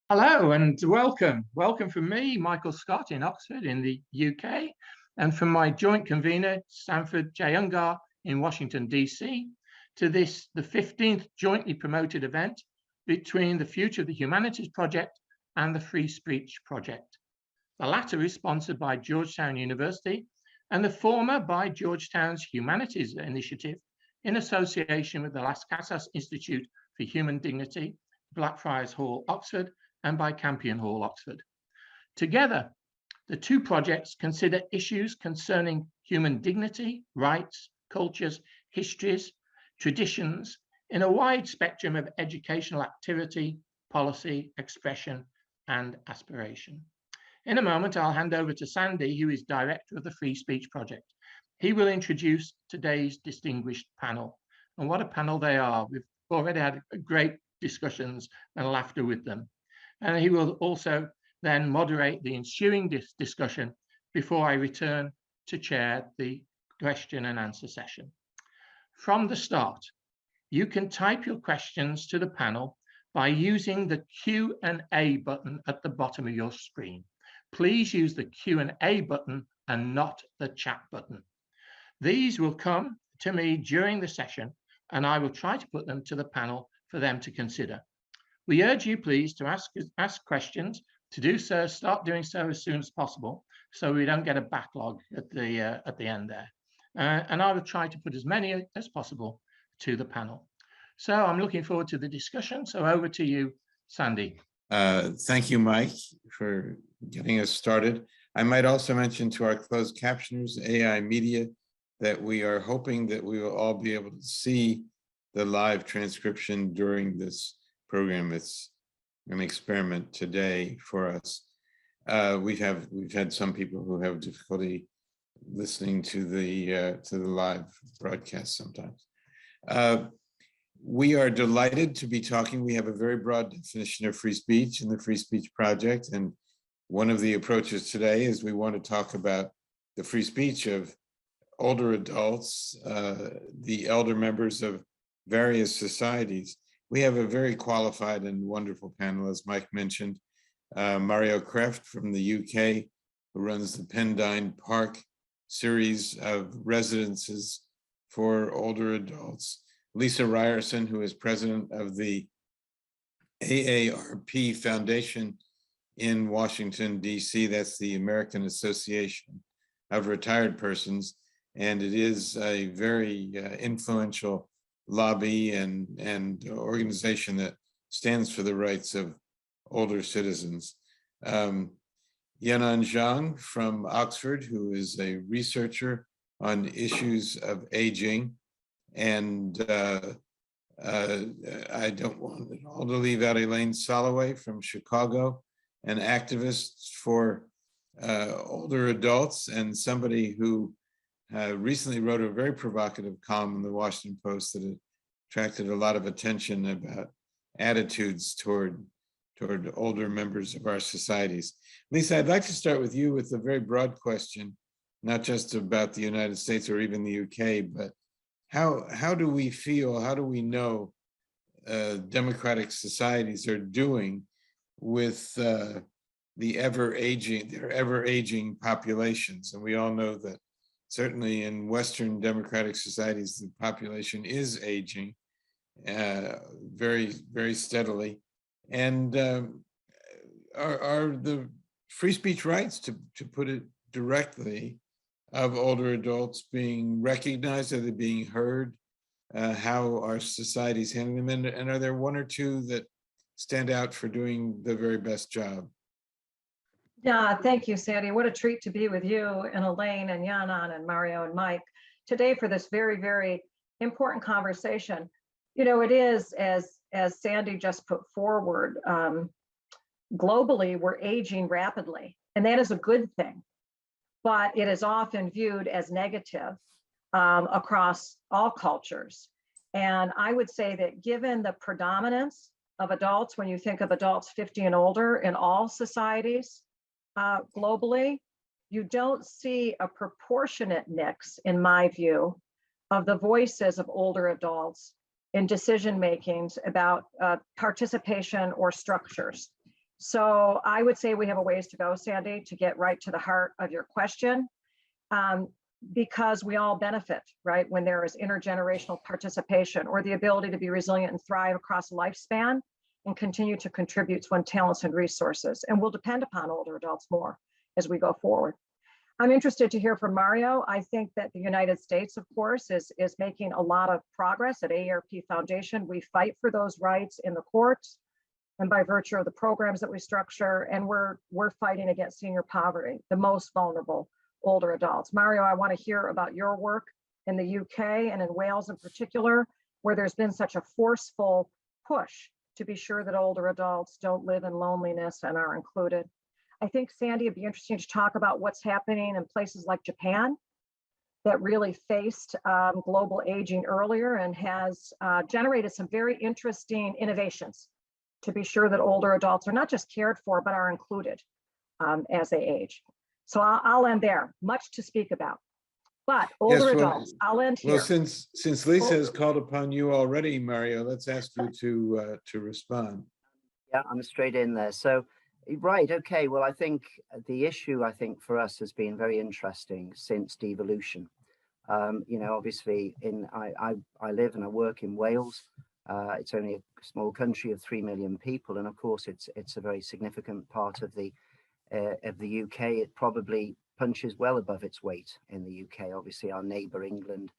Hello and welcome. Welcome from me, Michael Scott in Oxford in the UK, and from my joint convener, Stanford J. Ungar in Washington, DC, to this, the 15th jointly promoted event between the Future of the Humanities Project and the Free Speech Project. The latter is sponsored by Georgetown University and the former by Georgetown's Humanities Initiative in association with the Las Casas Institute for Human Dignity, Blackfriars Hall, Oxford, and by Campion Hall, Oxford. Together, the two projects consider issues concerning human dignity, rights, cultures, histories, traditions in a wide spectrum of educational activity, policy, expression, and aspiration. In a moment, I'll hand over to Sandy, who is director of the Free Speech Project. He will introduce today's distinguished panel. And what a panel they are. We've already had great discussions and laughter with them. And he will also then moderate the ensuing discussion before I return to chair the question and answer session. From the start, you can type your questions to the panel by using the Q&A button at the bottom of your screen. Please use the Q&A button and not the chat button. These will come to me during the session, and I will try to put them to the panel for them to consider. We urge you, please, to ask questions. To do so, start doing so as soon as possible, so we don't get a backlog at the end there. And I will try to put as many as possible to the panel. So I'm looking forward to the discussion. So over to you, Sandy. Thank you, Mike, for getting us started. I might also mention to our closed captioners, AI Media, that we are hoping that we will all be able to see the live transcription during this program. It's an experiment today for us. We've had some people who have difficulty listening to the live broadcast sometimes. We are delighted to be talking. We have a very broad definition of free speech in the Free Speech Project, and one of the approaches today is we want to talk about the free speech of older adults, the elder members of various societies. We have a very qualified and wonderful panel, as Mike mentioned. Mario Kreft from the UK, who runs the Pendine Park series of residences for older adults. Lisa Ryerson, who is president of the AARP Foundation in Washington, DC. That's the American Association of Retired Persons. And it is a very influential lobby and organization that stands for the rights of older citizens. Yanan Zhang from Oxford, who is a researcher on issues of aging. And I don't want it all to leave out Elaine Soloway from Chicago, an activist for older adults and somebody who recently wrote a very provocative column in the Washington Post that attracted a lot of attention about attitudes toward older members of our societies. Lisa, I'd like to start with you with a very broad question, not just about the United States or even the UK, but how do we feel, how do we know democratic societies are doing with their ever-aging populations? And we all know that certainly in Western democratic societies, the population is aging very, very steadily. And are the free speech rights, to put it directly, of older adults being recognized? Are they being heard? How are societies handling them? And are there one or two that stand out for doing the very best job? Yeah, thank you, Sandy. What a treat to be with you and Elaine and Yanan and Mario and Mike today for this very, very important conversation. You know, it is, as Sandy just put forward, globally, we're aging rapidly, and that is a good thing, but it is often viewed as negative across all cultures. And I would say that given the predominance of adults, when you think of adults 50 and older in all societies, globally, you don't see a proportionate mix, in my view, of the voices of older adults in decision makings about participation or structures. So I would say we have a ways to go, Sandy, to get right to the heart of your question. Because we all benefit, right? When there is intergenerational participation or the ability to be resilient and thrive across a lifespan and continue to contribute to one's talents and resources. And we'll depend upon older adults more as we go forward. I'm interested to hear from Mario. I think that the United States, of course, is making a lot of progress at AARP Foundation. We fight for those rights in the courts and by virtue of the programs that we structure, and we're fighting against senior poverty, the most vulnerable older adults. Mario, I want to hear about your work in the UK and in Wales in particular, where there's been such a forceful push to be sure that older adults don't live in loneliness and are included. I think, Sandy, it'd be interesting to talk about what's happening in places like Japan that really faced global aging earlier and has generated some very interesting innovations to be sure that older adults are not just cared for, but are included as they age. So I'll end there. Much to speak about. But older adults, I'll end here. Well, since Lisa has called upon you already, Mario, let's ask you to respond. Yeah, I'm straight in there. So, right, okay. Well, I think the issue, for us has been very interesting since devolution. You know, obviously, I live and I work in Wales. It's only a small country of 3 million people, and of course, it's a very significant part of the UK. It probably punches well above its weight in the UK. Obviously, our neighbour England,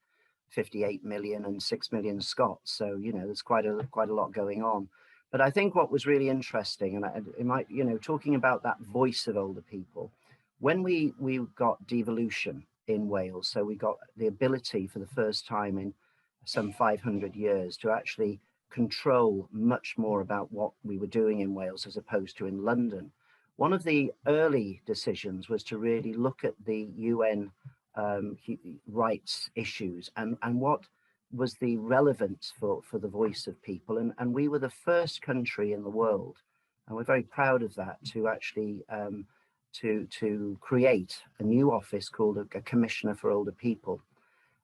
58 million and 6 million Scots. So you know, there's quite a lot going on. But I think what was really interesting, and it might, you know, talking about that voice of older people, when we got devolution in Wales, so we got the ability for the first time in some 500 years to actually control much more about what we were doing in Wales as opposed to in London. One of the early decisions was to really look at the UN rights issues and what was the relevance for the voice of people. And we were the first country in the world, and we're very proud of that, to actually to create a new office called a Commissioner for Older People.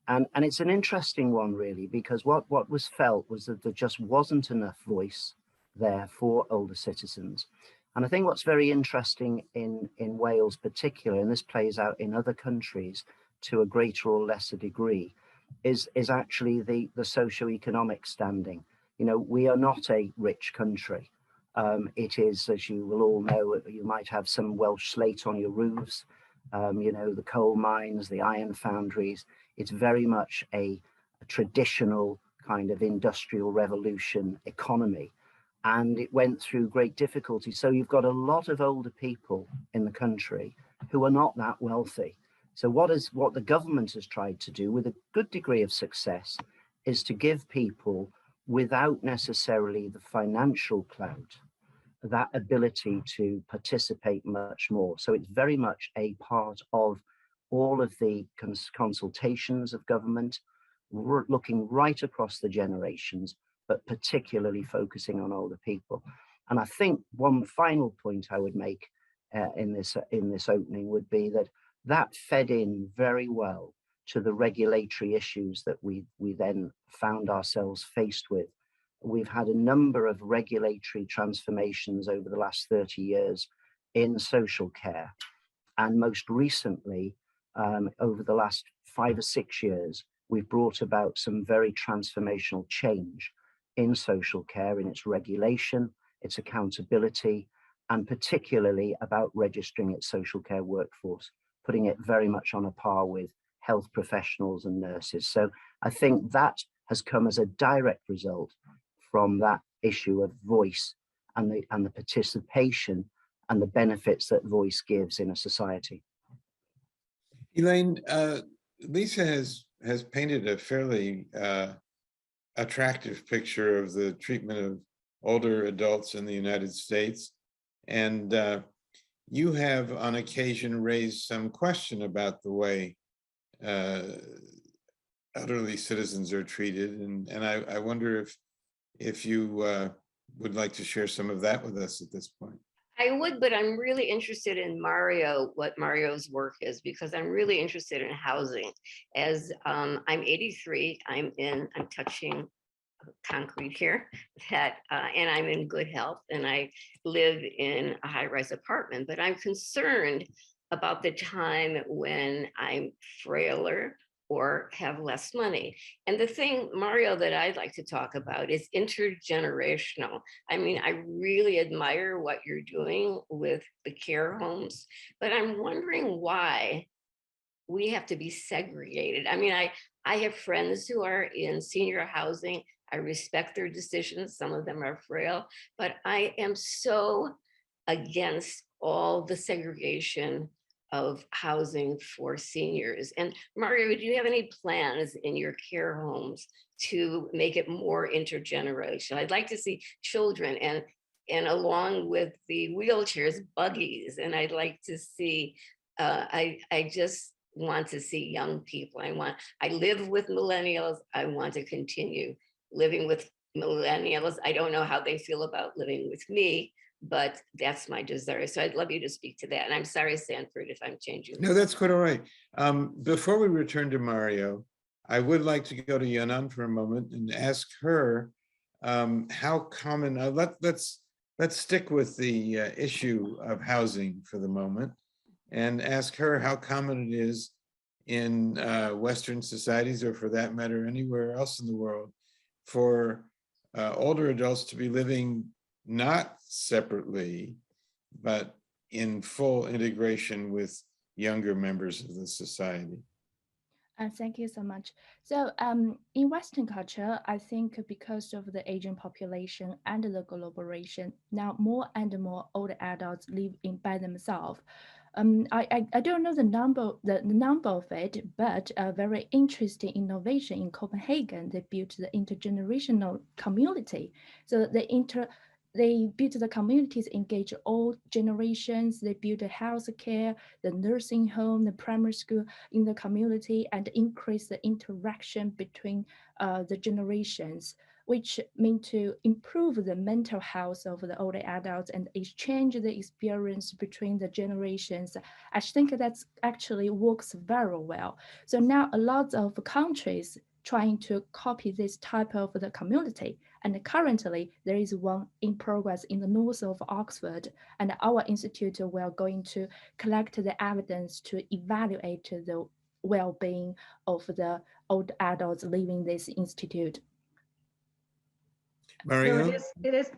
And it's an interesting one, really, because what was felt was that there just wasn't enough voice there for older citizens. And I think what's very interesting in Wales particular, and this plays out in other countries to a greater or lesser degree, is actually the socioeconomic standing. You know, we are not a rich country. It is, as you will all know, you might have some Welsh slate on your roofs, you know, the coal mines, the iron foundries. It's very much a traditional kind of industrial revolution economy. And it went through great difficulty. So you've got a lot of older people in the country who are not that wealthy. So what the government has tried to do with a good degree of success is to give people, without necessarily the financial clout, that ability to participate much more. So it's very much a part of all of the consultations of government, looking right across the generations, but particularly focusing on older people. And I think one final point I would make in this opening would be that fed in very well to the regulatory issues that we then found ourselves faced with. We've had a number of regulatory transformations over the last 30 years in social care. And most recently, over the last 5 or 6 years, we've brought about some very transformational change in social care, in its regulation, its accountability, and particularly about registering its social care workforce, putting it very much on a par with health professionals and nurses. So I think that has come as a direct result from that issue of voice and the participation and the benefits that voice gives in a society. Elaine, Lisa has painted a fairly attractive picture of the treatment of older adults in the United States. And you have on occasion raised some question about the way elderly citizens are treated. And I wonder if you would like to share some of that with us at this point. I would, but I'm really interested in what Mario's work is, because I'm really interested in housing. As I'm 83, I'm touching concrete here, that, and I'm in good health, and I live in a high-rise apartment, but I'm concerned about the time when I'm frailer or have less money. And the thing, Mario, that I'd like to talk about is intergenerational. I mean, I really admire what you're doing with the care homes, but I'm wondering why we have to be segregated. I mean, I have friends who are in senior housing. I respect their decisions. Some of them are frail, but I am so against all the segregation of housing for seniors. And Mario, do you have any plans in your care homes to make it more intergenerational? I'd like to see children and along with the wheelchairs, buggies. And I'd like to see, I just want to see young people. I live with millennials. I want to continue living with millennials. I don't know how they feel about living with me, but that's my desire. So I'd love you to speak to that. And I'm sorry, Sanford, if I'm changing. No, that's quite all right. Before we return to Mario, I would like to go to Yanan for a moment and ask her how common, let's stick with the issue of housing for the moment and ask her how common it is in Western societies, or for that matter, anywhere else in the world, for older adults to be living not separately, but in full integration with younger members of the society. Thank you so much. So in Western culture, I think because of the aging population and the globalization, now more and more older adults live in by themselves. I don't know the number of it, but a very interesting innovation in Copenhagen. They built the intergenerational community. So they built the communities, engage all generations. They build the healthcare, the nursing home, the primary school in the community, and increase the interaction between the generations, which mean to improve the mental health of the older adults and exchange the experience between the generations. I think that's actually works very well. So now a lot of countries trying to copy this type of the community. And currently there is one in progress in the north of Oxford, and our institute will going to collect the evidence to evaluate the well-being of the old adults living in this institute. Mario? So it is.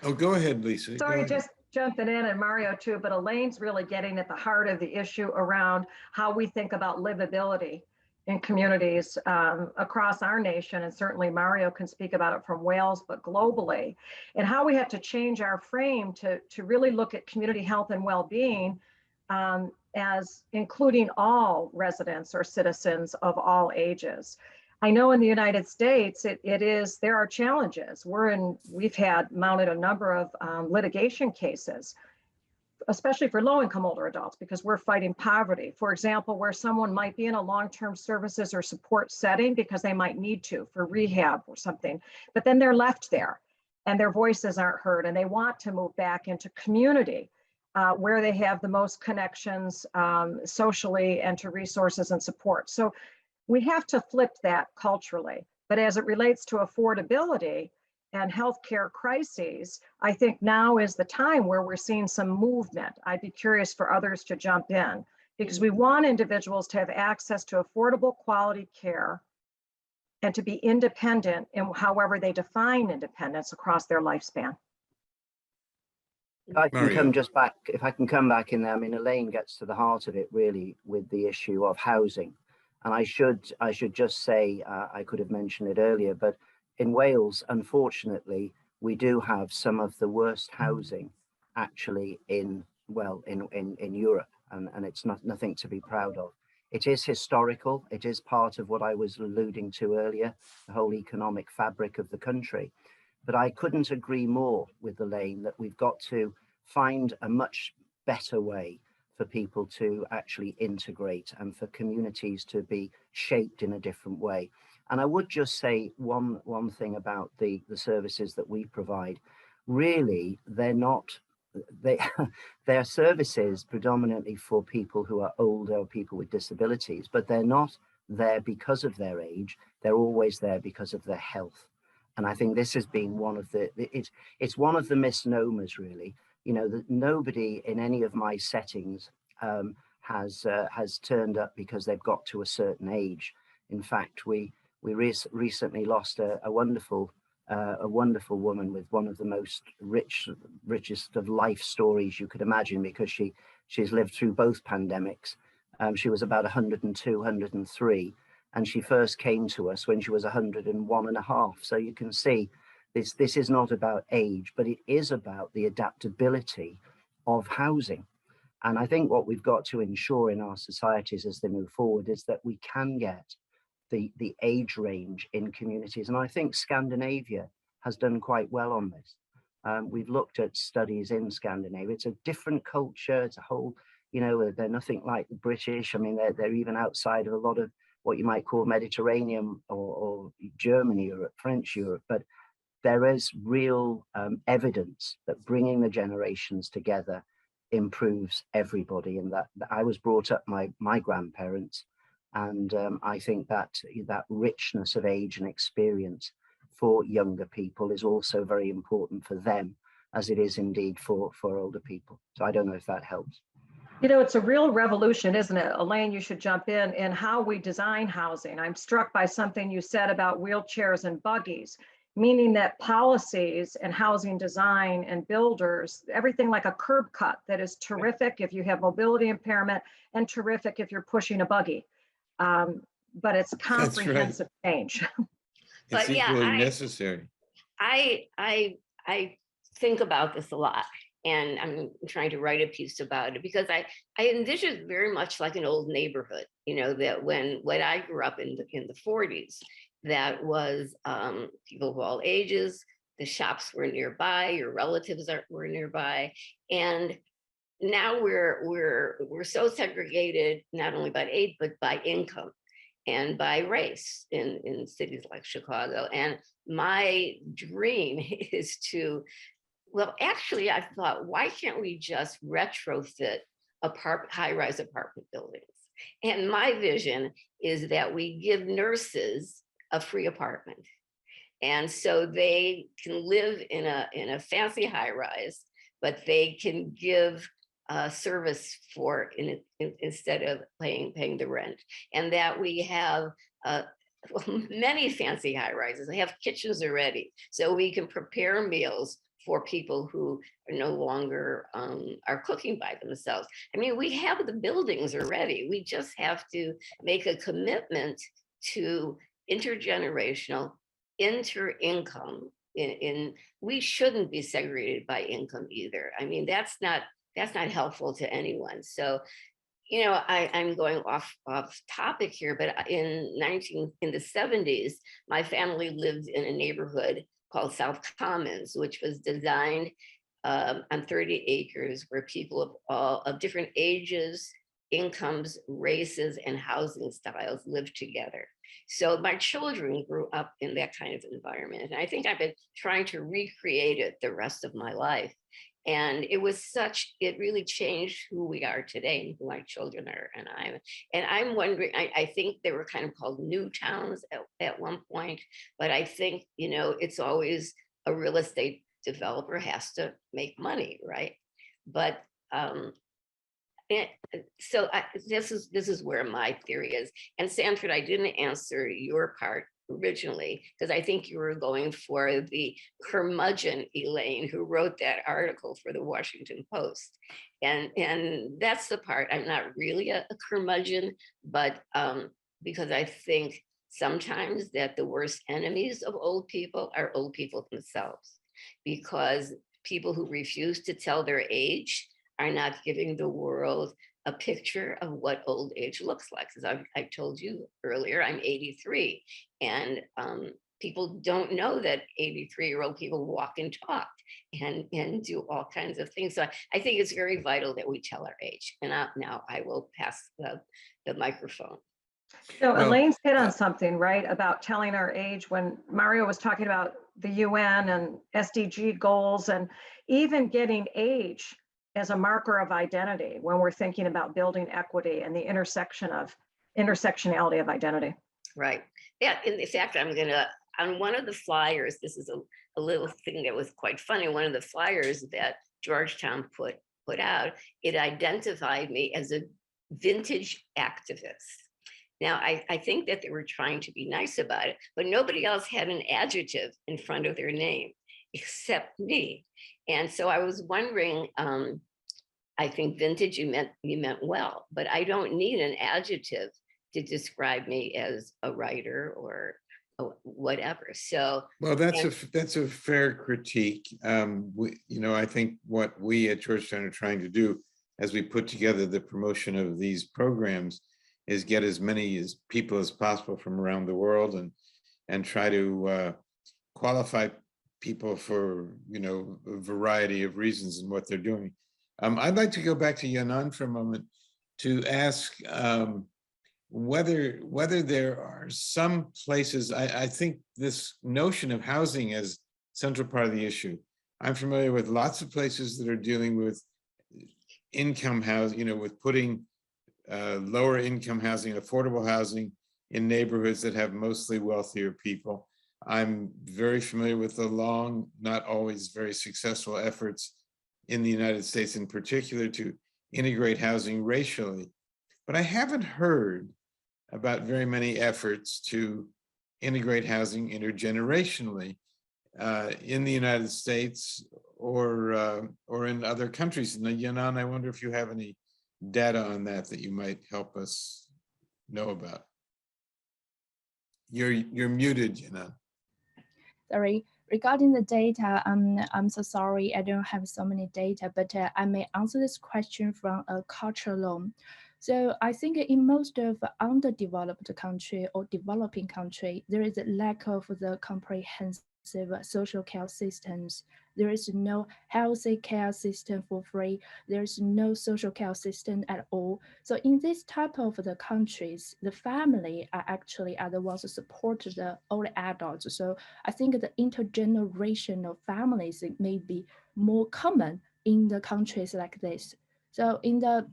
Oh, go ahead, Lisa. Sorry, just jumping in, and Mario too, but Elaine's really getting at the heart of the issue around how we think about livability in communities across our nation, and certainly Mario can speak about it from Wales, but globally, and how we have to change our frame to really look at community health and well-being as including all residents or citizens of all ages. I know in the United States, there are challenges. We've had mounted a number of litigation cases, especially for low-income older adults, because we're fighting poverty. For example, where someone might be in a long-term services or support setting because they might need to for rehab or something, but then they're left there and their voices aren't heard, and they want to move back into community where they have the most connections socially and to resources and support. So we have to flip that culturally. But as it relates to affordability and healthcare crises, I think now is the time where we're seeing some movement. I'd be curious for others to jump in, because we want individuals to have access to affordable quality care and to be independent in however they define independence across their lifespan. If I can Mario. if I can come back in there, I mean, Elaine gets to the heart of it really with the issue of housing. And I should just say, I could have mentioned it earlier, but in Wales, unfortunately, we do have some of the worst housing actually in Europe, and it's nothing to be proud of. It is historical. It is part of what I was alluding to earlier, the whole economic fabric of the country. But I couldn't agree more with Elaine that we've got to find a much better way for people to actually integrate and for communities to be shaped in a different way. And I would just say one thing about the services that we provide. Really, they're services predominantly for people who are older, people with disabilities, but they're not there because of their age. They're always there because of their health. And I think this has been one of it's one of the misnomers, really. You know, that nobody in any of my settings has turned up because they've got to a certain age. In fact, we recently lost a wonderful woman with one of the most richest of life stories you could imagine, because she's lived through both pandemics. She was about 102, 103, and she first came to us when she was 101 and a half. So you can see this is not about age, but it is about the adaptability of housing. And I think what we've got to ensure in our societies as they move forward is that we can get the age range in communities. And I think Scandinavia has done quite well on this. We've looked at studies in Scandinavia. It's a different culture. It's a whole, you know, they're nothing like the British. I mean, they're even outside of a lot of what you might call Mediterranean or Germany Europe, French Europe. But there is real evidence that bringing the generations together improves everybody. And that I was brought up my grandparents, and I think that richness of age and experience for younger people is also very important for them, as it is indeed for older people. So I don't know if that helps. You know, it's a real revolution, isn't it? Elaine, you should jump in how we design housing. I'm struck by something you said about wheelchairs and buggies, meaning that policies and housing design and builders, everything like a curb cut that is terrific if you have mobility impairment and terrific if you're pushing a buggy. But it's comprehensive change. It's But yeah, equally necessary. I think about this a lot, and I'm trying to write a piece about it because I envision it very much like an old neighborhood. You know, that when I grew up in the 40s, that was people of all ages. The shops were nearby, your relatives were nearby, and now we're so segregated, not only by age but by income and by race in cities like Chicago. And my dream is to, well, actually, I thought, why can't we just retrofit high-rise apartment buildings? And my vision is that we give nurses a free apartment, and so they can live in a fancy high-rise, but they can give service for instead of paying the rent. And that we have many fancy high rises. They have kitchens already, so we can prepare meals for people who are no longer are cooking by themselves. I mean, we have the buildings already. We just have to make a commitment to intergenerational, inter-income. We shouldn't be segregated by income either. I mean, that's not helpful to anyone. So, you know, I'm going off topic here, but in the 70s, my family lived in a neighborhood called South Commons, which was designed on 30 acres where people of different ages, incomes, races, and housing styles lived together. So my children grew up in that kind of environment. And I think I've been trying to recreate it the rest of my life. And it really changed who we are today and who my children are. And I'm wondering, I think they were kind of called new towns at one point, but I think, you know, it's always a real estate developer has to make money, right? But this is where my theory is. And Sanford, I didn't answer your part originally, because I think you were going for the curmudgeon Elaine who wrote that article for the Washington Post. And that's the part. I'm not really a curmudgeon, but because I think sometimes that the worst enemies of old people are old people themselves, because people who refuse to tell their age are not giving the world a picture of what old age looks like. Because I told you earlier, I'm 83, and people don't know that 83-year-old people walk and talk and do all kinds of things. So I think it's very vital that we tell our age. And now I will pass the microphone. So Well, Elaine's hit on something, right, about telling our age when Mario was talking about the UN and SDG goals and even getting age as a marker of identity when we're thinking about building equity and the intersectionality of identity. Right. Yeah. In fact, on one of the flyers, this is a little thing that was quite funny. One of the flyers that Georgetown put out, it identified me as a vintage activist. Now, I think that they were trying to be nice about it, but nobody else had an adjective in front of their name except me. And so I was wondering, I think vintage, you meant well, but I don't need an adjective to describe me as a writer or whatever. So, Well, that's a fair critique. I think what we at Georgetown are trying to do as we put together the promotion of these programs is get as many people as possible from around the world and try to qualify people for a variety of reasons in what they're doing. I'd like to go back to Yanan for a moment to ask whether there are some places. I think this notion of housing as central part of the issue. I'm familiar with lots of places that are dealing with income housing, with putting lower income housing, affordable housing in neighborhoods that have mostly wealthier people. I'm very familiar with the long, not always very successful efforts in the United States in particular to integrate housing racially. But I haven't heard about very many efforts to integrate housing intergenerationally in the United States or in other countries. And Yanan, I wonder if you have any data on that you might help us know about. You're muted, Yanan. Sorry, regarding the data, I'm so sorry, I don't have so many data, but I may answer this question from a cultural loan. So I think in most of underdeveloped country or developing country, there is a lack of the comprehensive social care systems. There is no healthy care system for free. There is no social care system at all. So in this type of the countries, the family are the ones who support the older adults. So I think the intergenerational families may be more common in the countries like this. So in the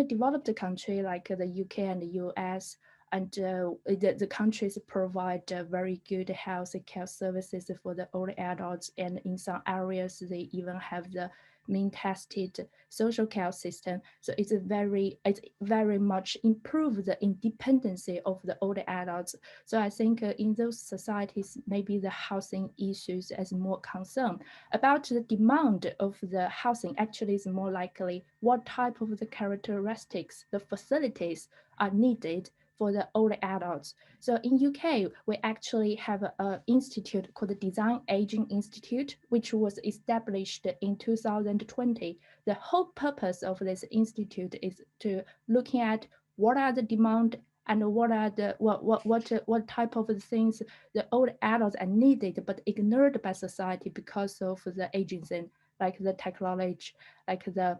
developed country like the UK and the US, and the countries provide very good health care services for the older adults, and in some areas they even have the mean tested social care system. So it's very much improve the independence of the older adults. So I think in those societies, maybe the housing issues as more concern. About the demand of the housing, actually is more likely what type of the characteristics, the facilities are needed for the older adults. So in UK, we actually have an institute called the Design Aging Institute, which was established in 2020. The whole purpose of this institute is to looking at what are the demand and what are the what type of things the old adults are needed but ignored by society because of the ageism, like the technology, like the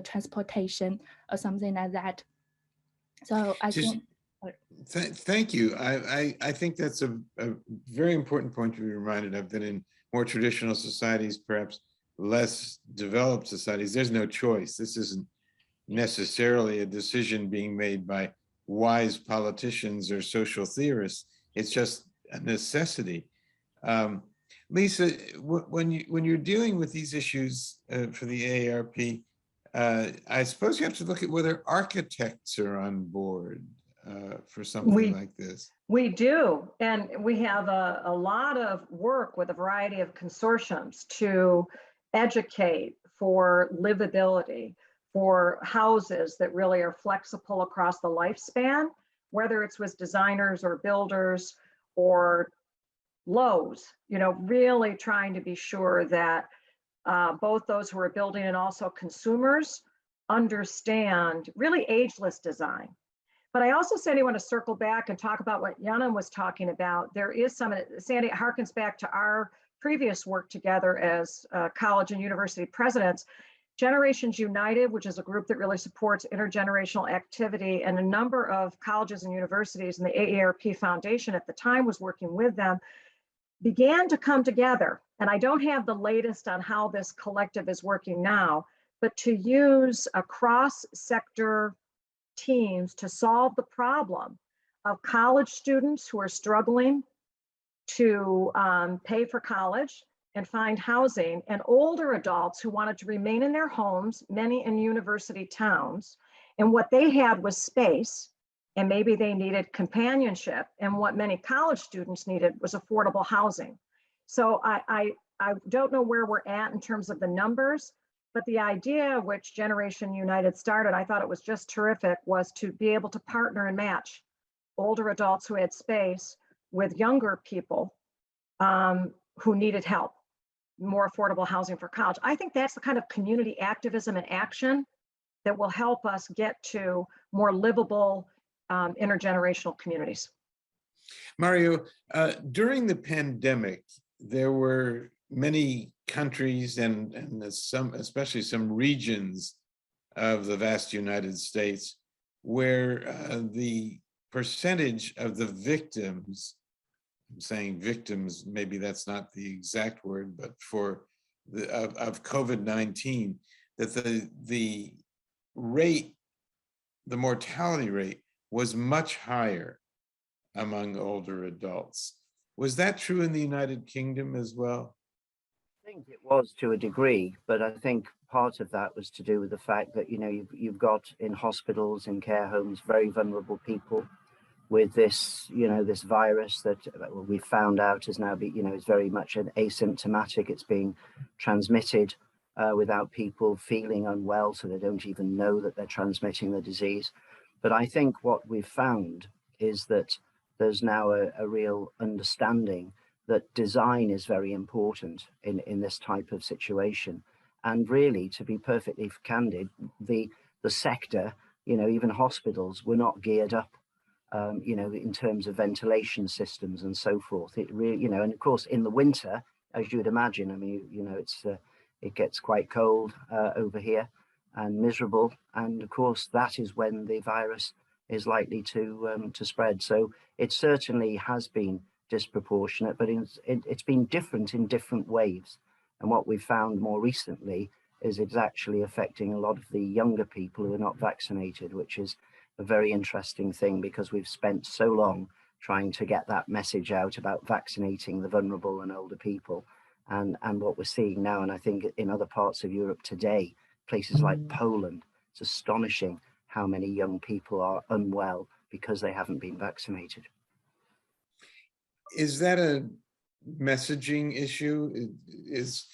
transportation or something like that. So I think. Thank you. I think that's a very important point to be reminded of, that in more traditional societies, perhaps less developed societies, there's no choice. This isn't necessarily a decision being made by wise politicians or social theorists. It's just a necessity. Lisa, when you're dealing with these issues for the AARP, I suppose you have to look at whether architects are on board for something like this. We do, and we have a lot of work with a variety of consortiums to educate for livability, for houses that really are flexible across the lifespan, whether it's with designers or builders or Lowe's, really trying to be sure that both those who are building and also consumers understand really ageless design. But I also said I want to circle back and talk about what Yanan was talking about. There is some, Sandy, it harkens back to our previous work together as college and university presidents. Generations United, which is a group that really supports intergenerational activity, and a number of colleges and universities, and the AARP Foundation at the time was working with them, began to come together. And I don't have the latest on how this collective is working now, but to use a cross-sector teams to solve the problem of college students who are struggling to pay for college and find housing, and older adults who wanted to remain in their homes, many in university towns. And what they had was space, and maybe they needed companionship. And what many college students needed was affordable housing. So I don't know where we're at in terms of the numbers, but the idea which Generation United started, I thought it was just terrific, was to be able to partner and match older adults who had space with younger people who needed help, more affordable housing for college. I think that's the kind of community activism and action that will help us get to more livable intergenerational communities. Mario, during the pandemic, there were many countries and some, especially some regions of the vast United States, where the percentage of the victims, I'm saying victims, maybe that's not the exact word, but for the of COVID-19, that the rate, the mortality rate was much higher among older adults. Was that true in the United Kingdom as well? I think it was to a degree, but I think part of that was to do with the fact that, you know, you've got in hospitals and care homes very vulnerable people with this, you know, this virus that we found out is now, is very much an asymptomatic. It's being transmitted without people feeling unwell, so they don't even know that they're transmitting the disease. But I think what we've found is that there's now a real understanding that design is very important in this type of situation. And really, to be perfectly candid, the sector, you know, even hospitals were not geared up, you know, in terms of ventilation systems and so forth. It really, you know, and of course in the winter, as you would imagine, I mean, you know, it gets quite cold over here and miserable. And of course, that is when the virus is likely to spread. So it certainly has been disproportionate, but it's been different in different waves. And what we've found more recently is it's actually affecting a lot of the younger people who are not vaccinated, which is a very interesting thing, because we've spent so long trying to get that message out about vaccinating the vulnerable and older people. And what we're seeing now, and I think in other parts of Europe today, places like Poland, it's astonishing how many young people are unwell because they haven't been vaccinated. Is that a messaging issue? It's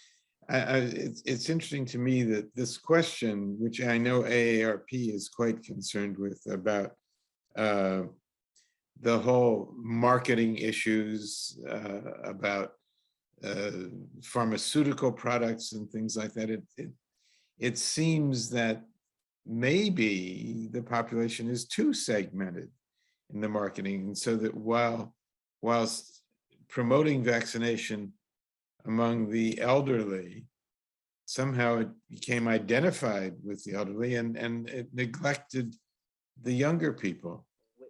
interesting to me that this question, which I know AARP is quite concerned with, about the whole marketing issues, about pharmaceutical products and things like that. It seems that maybe the population is too segmented in the marketing, and so that whilst promoting vaccination among the elderly, somehow it became identified with the elderly and it neglected the younger people.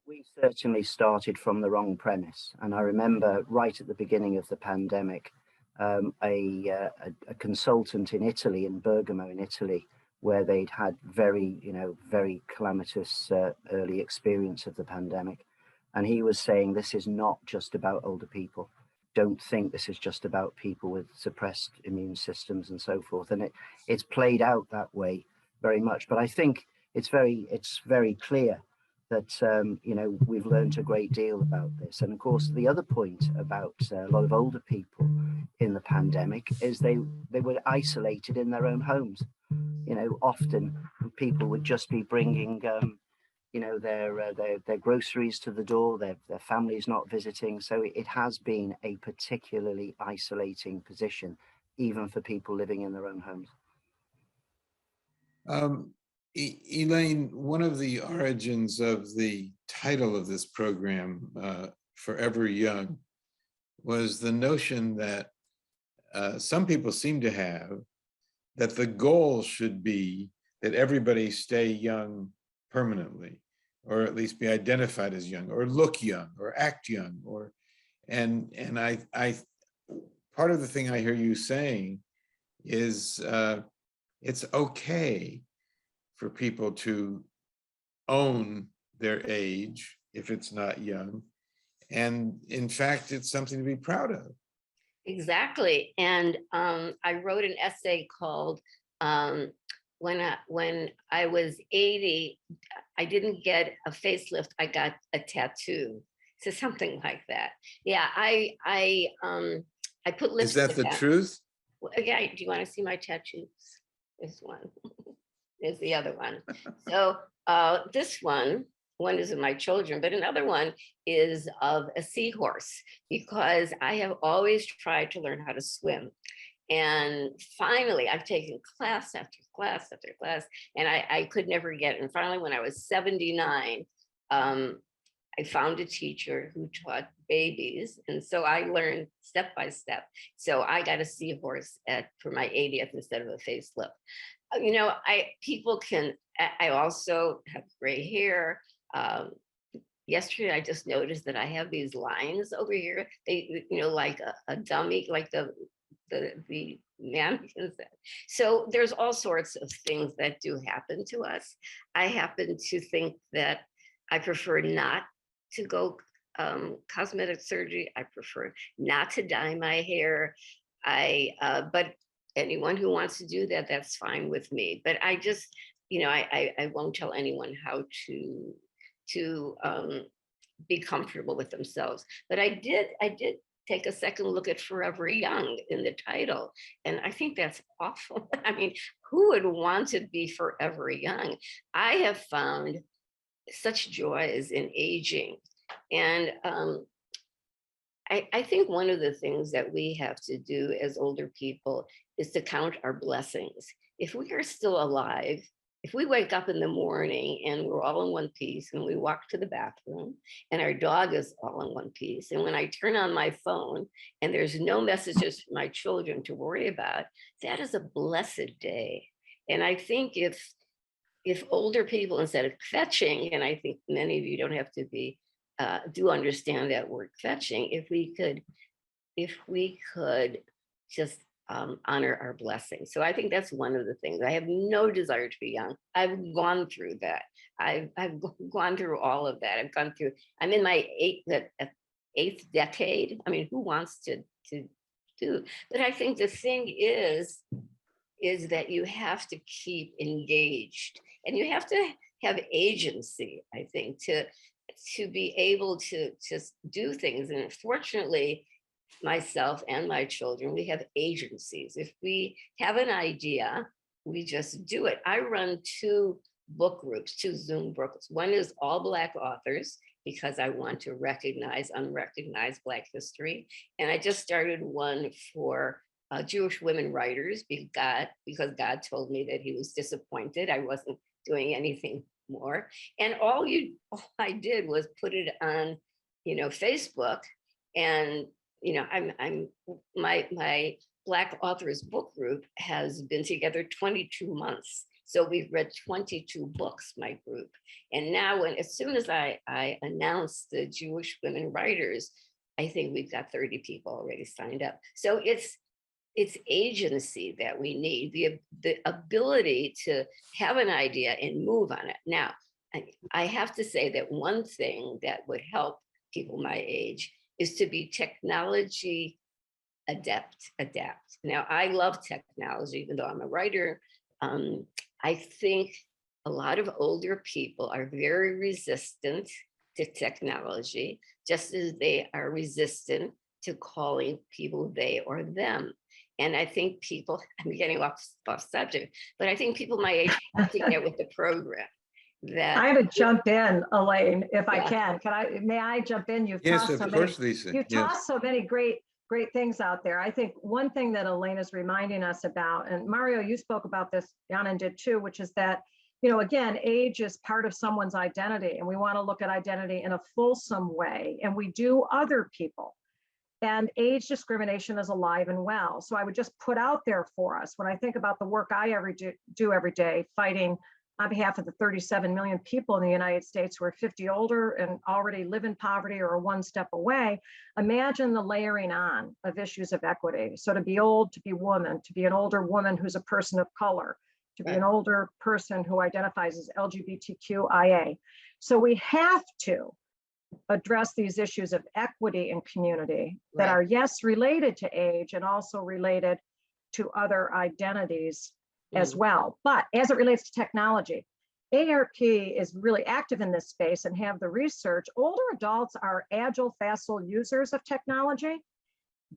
We certainly started from the wrong premise. And I remember right at the beginning of the pandemic, a consultant in Italy, in Bergamo in Italy, where they'd had very calamitous early experience of the pandemic. And he was saying, this is not just about older people. Don't think this is just about people with suppressed immune systems and so forth. And it's played out that way very much. But I think it's very clear that, we've learned a great deal about this. And of course, the other point about a lot of older people in the pandemic is they were isolated in their own homes. You know, often people would just be bringing, their groceries to the door, their families not visiting. So it has been a particularly isolating position, even for people living in their own homes. Elaine, one of the origins of the title of this program, Forever Young, was the notion that some people seem to have, that the goal should be that everybody stay young permanently, or at least be identified as young, or look young, or act young, and I part of the thing I hear you saying is it's okay for people to own their age if it's not young. And in fact, it's something to be proud of. Exactly. And I wrote an essay called when I was 80, I didn't get a facelift, I got a tattoo. So something like that. Yeah, I put Is that lipstick the on. truth? Yeah, do you want to see my tattoos? This one. There's the other one. So this one is of my children, but another one is of a seahorse, because I have always tried to learn how to swim. And finally, I've taken class after class after class, and I could never get it. And finally, when I was 79, I found a teacher who taught babies. And so I learned step by step. So I got a seahorse for my 80th instead of a facelift. You know, I also have gray hair. Yesterday, I just noticed that I have these lines over here. They, you know, like a dummy, like the mannequins. So there's all sorts of things that do happen to us. I happen to think that I prefer not to go cosmetic surgery. I prefer not to dye my hair. But anyone who wants to do that, that's fine with me. But I just, you know, I won't tell anyone how to be comfortable with themselves. But I did take a second look at Forever Young in the title. And I think that's awful. I mean, who would want to be forever young? I have found such joys in aging. And I think one of the things that we have to do as older people is to count our blessings. If we are still alive, if we wake up in the morning and we're all in one piece and we walk to the bathroom and our dog is all in one piece, and when I turn on my phone and there's no messages from my children to worry about, that is a blessed day. And I think if older people, instead of fetching, and I think many of you don't have to be, do understand that word fetching, if we could just honor our blessings. So I think that's one of the things. I have no desire to be young. I've gone through that. I've gone through all of that. I'm in my eighth decade. I mean, who wants to do? But I think the thing is that you have to keep engaged, and you have to have agency, I think, to be able to just do things. And fortunately, myself and my children, we have agencies. If we have an idea, we just do it. I run two book groups, two Zoom books. One is all Black authors, because I want to recognize unrecognized Black history. And I just started one for Jewish women writers, because God told me that he was disappointed I wasn't doing anything more. And all I did was put it on, Facebook. And my Black authors book group has been together 22 months. So we've read 22 books, my group. And now as soon as I announced the Jewish women writers, I think we've got 30 people already signed up. So it's agency that we need, the ability to have an idea and move on it. Now, I have to say that one thing that would help people my age is to be technology adapt. Now, I love technology, even though I'm a writer. I think a lot of older people are very resistant to technology, just as they are resistant to calling people they or them. And I think people, I'm getting off subject, but I think people my age have to get with the program. That I had to jump in, Elaine, if I Yeah. can. May I jump in? You've Yes, tossed of so course, many, Lisa. you've Yes. tossed so many great things out there. I think one thing that Elaine is reminding us about, and Mario, you spoke about this, Yanan did too, which is that, again, age is part of someone's identity, and we want to look at identity in a fulsome way, and we do other people. And age discrimination is alive and well. So I would just put out there for us, when I think about the work I do every day, fighting on behalf of the 37 million people in the United States who are 50 older and already live in poverty or are one step away, imagine the layering on of issues of equity. So to be old, to be woman, to be an older woman who's a person of color, to be an older person who identifies as LGBTQIA. So we have to address these issues of equity in community that Right. are, yes, related to age and also related to other identities as well. But as it relates to technology, ARP is really active in this space and have the research. Older adults are agile, facile users of technology,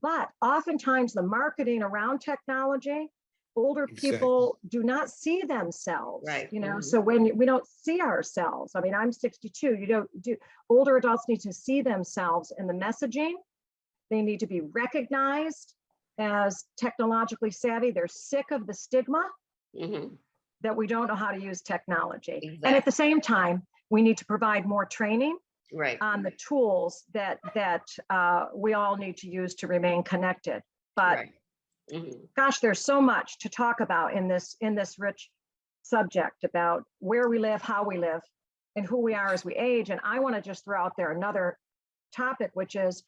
but oftentimes the marketing around technology, older Exactly. people do not see themselves. Right. You know, Mhm. so when we don't see ourselves, I mean, I'm 62, you don't do, older adults need to see themselves in the messaging. They need to be recognized as technologically savvy. They're sick of the stigma Mhm. that we don't know how to use technology. And at Exactly. the same time, we need to provide more training Right. on the tools that we all need to use to remain connected. But Right. Mhm. gosh, there's so much to talk about in this rich subject about where we live, how we live, and who we are as we age. And I want to just throw out there another topic, which is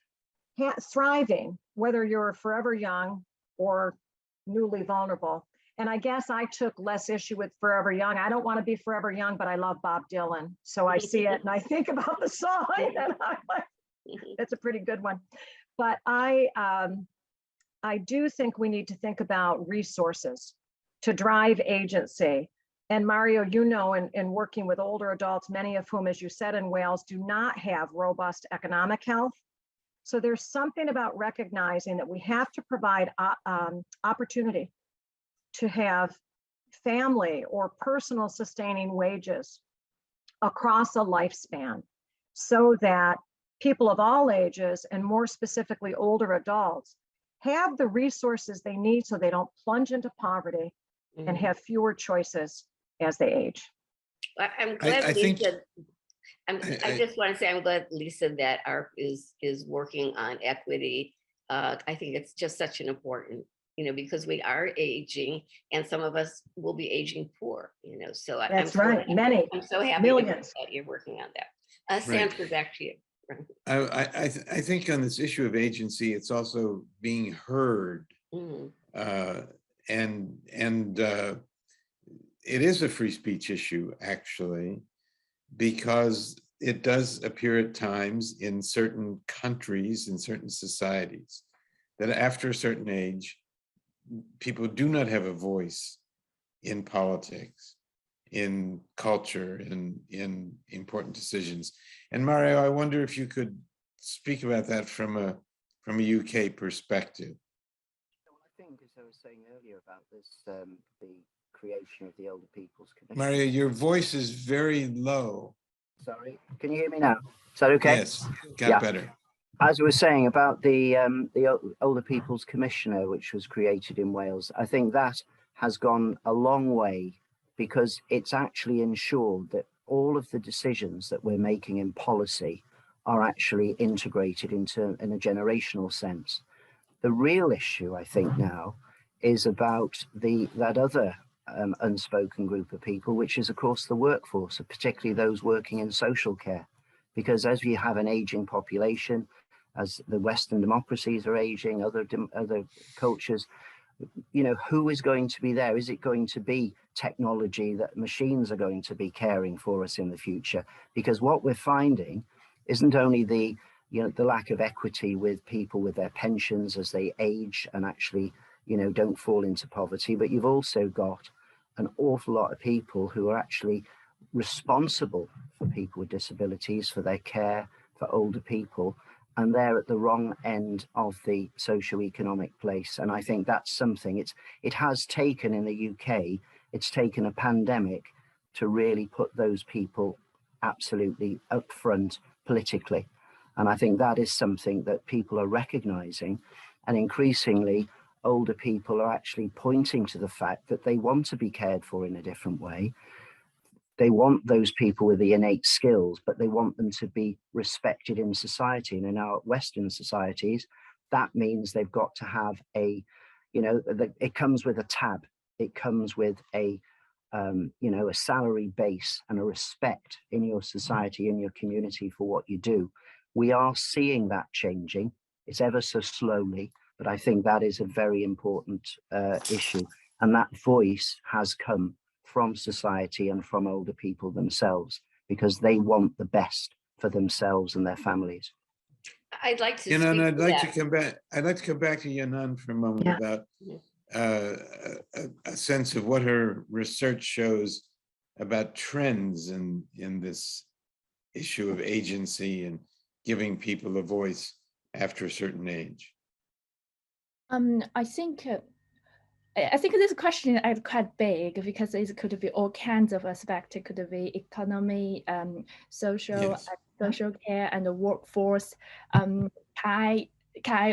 thriving, whether you're forever young or newly vulnerable. And I guess I took less issue with forever young. I don't want to be forever young, but I love Bob Dylan. So I see it and I think about the song and I'm like, Mhm. that's a pretty good one. But I do think we need to think about resources to drive agency. And Mario, you know, in working with older adults, many of whom, as you said, in Wales, do not have robust economic health. So there's something about recognizing that we have to provide opportunity to have family or personal sustaining wages across a lifespan so that people of all ages, and more specifically older adults, have the resources they need so they don't plunge into poverty and Mhm. have fewer choices as they age. I'm glad I think, Lisa. I I- just want to say I'm glad Lisa that ARP is working on equity. I think it's just such an important, because we are aging, and some of us will be aging poor. So That's right, many, I'm so happy millions. that you're working on that. Right. Sanford, back to you. I think on this issue of agency, it's also being heard. Mhm. And it is a free speech issue, actually, because it does appear at times in certain countries, in certain societies, that after a certain age, people do not have a voice in politics, in culture, in important decisions. And Mario, I wonder if you could speak about that from a UK perspective. I think, as I was saying earlier about this, the creation of the Older People's Commission. Mario, your voice is very low. Sorry, can you hear me now? Is that okay? Yes, got Yeah. better. As I was saying about the Older People's Commissioner, which was created in Wales, I think that has gone a long way because it's actually ensured that all of the decisions that we're making in policy are actually integrated in a generational sense. The real issue, I think, now is about that other unspoken group of people, which is, of course, the workforce, particularly those working in social care. Because as we have an aging population, as the Western democracies are aging, other cultures, who is going to be there? Is it going to be technology that machines are going to be caring for us in the future? Because what we're finding isn't only the lack of equity with people with their pensions as they age and actually, don't fall into poverty, but you've also got an awful lot of people who are actually responsible for people with disabilities, for their care, for older people, and they're at the wrong end of the socio-economic place. And I think that's something it has taken in the UK, it's taken a pandemic to really put those people absolutely up front politically. And I think that is something that people are recognizing, and increasingly older people are actually pointing to the fact that they want to be cared for in a different way. They want those people with the innate skills, but they want them to be respected in society. And in our Western societies, that means they've got to have it comes with a tab. It comes with a salary base and a respect in your society, in your community for what you do. We are seeing that changing. It's ever so slowly, but I think that is a very important issue. And that voice has come from society and from older people themselves, because they want the best for themselves and their families. I'd like to. Yanan, speak I'd to like that. to come back. I'd like to come back to Yanan for a moment Yeah. about Yeah. a sense of what her research shows about trends in this issue of agency and giving people a voice after a certain age. I think this question is quite big because it could be all kinds of aspects. It could be economy, social, Yes. social care, and the workforce. Can I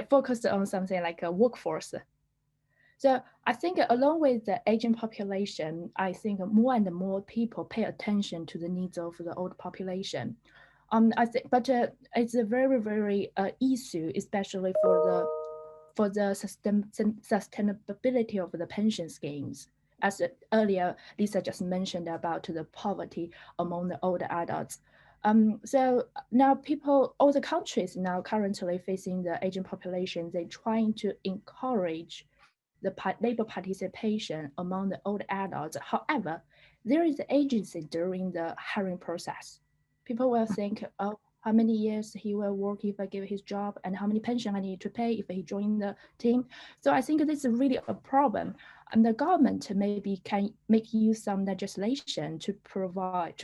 focus on something like a workforce? So I think along with the aging population, I think more and more people pay attention to the needs of the old population. I think, but it's a very, very issue, especially for the sustainability of the pension schemes. As earlier, Lisa just mentioned about the poverty among the older adults. So now all the countries now currently facing the aging population, they're trying to encourage the labor participation among the old adults. However, there is agency during the hiring process. People will think, oh, how many years he will work if I give his job, and how many pension I need to pay if he join the team. So I think this is really a problem. And the government maybe can make use some legislation to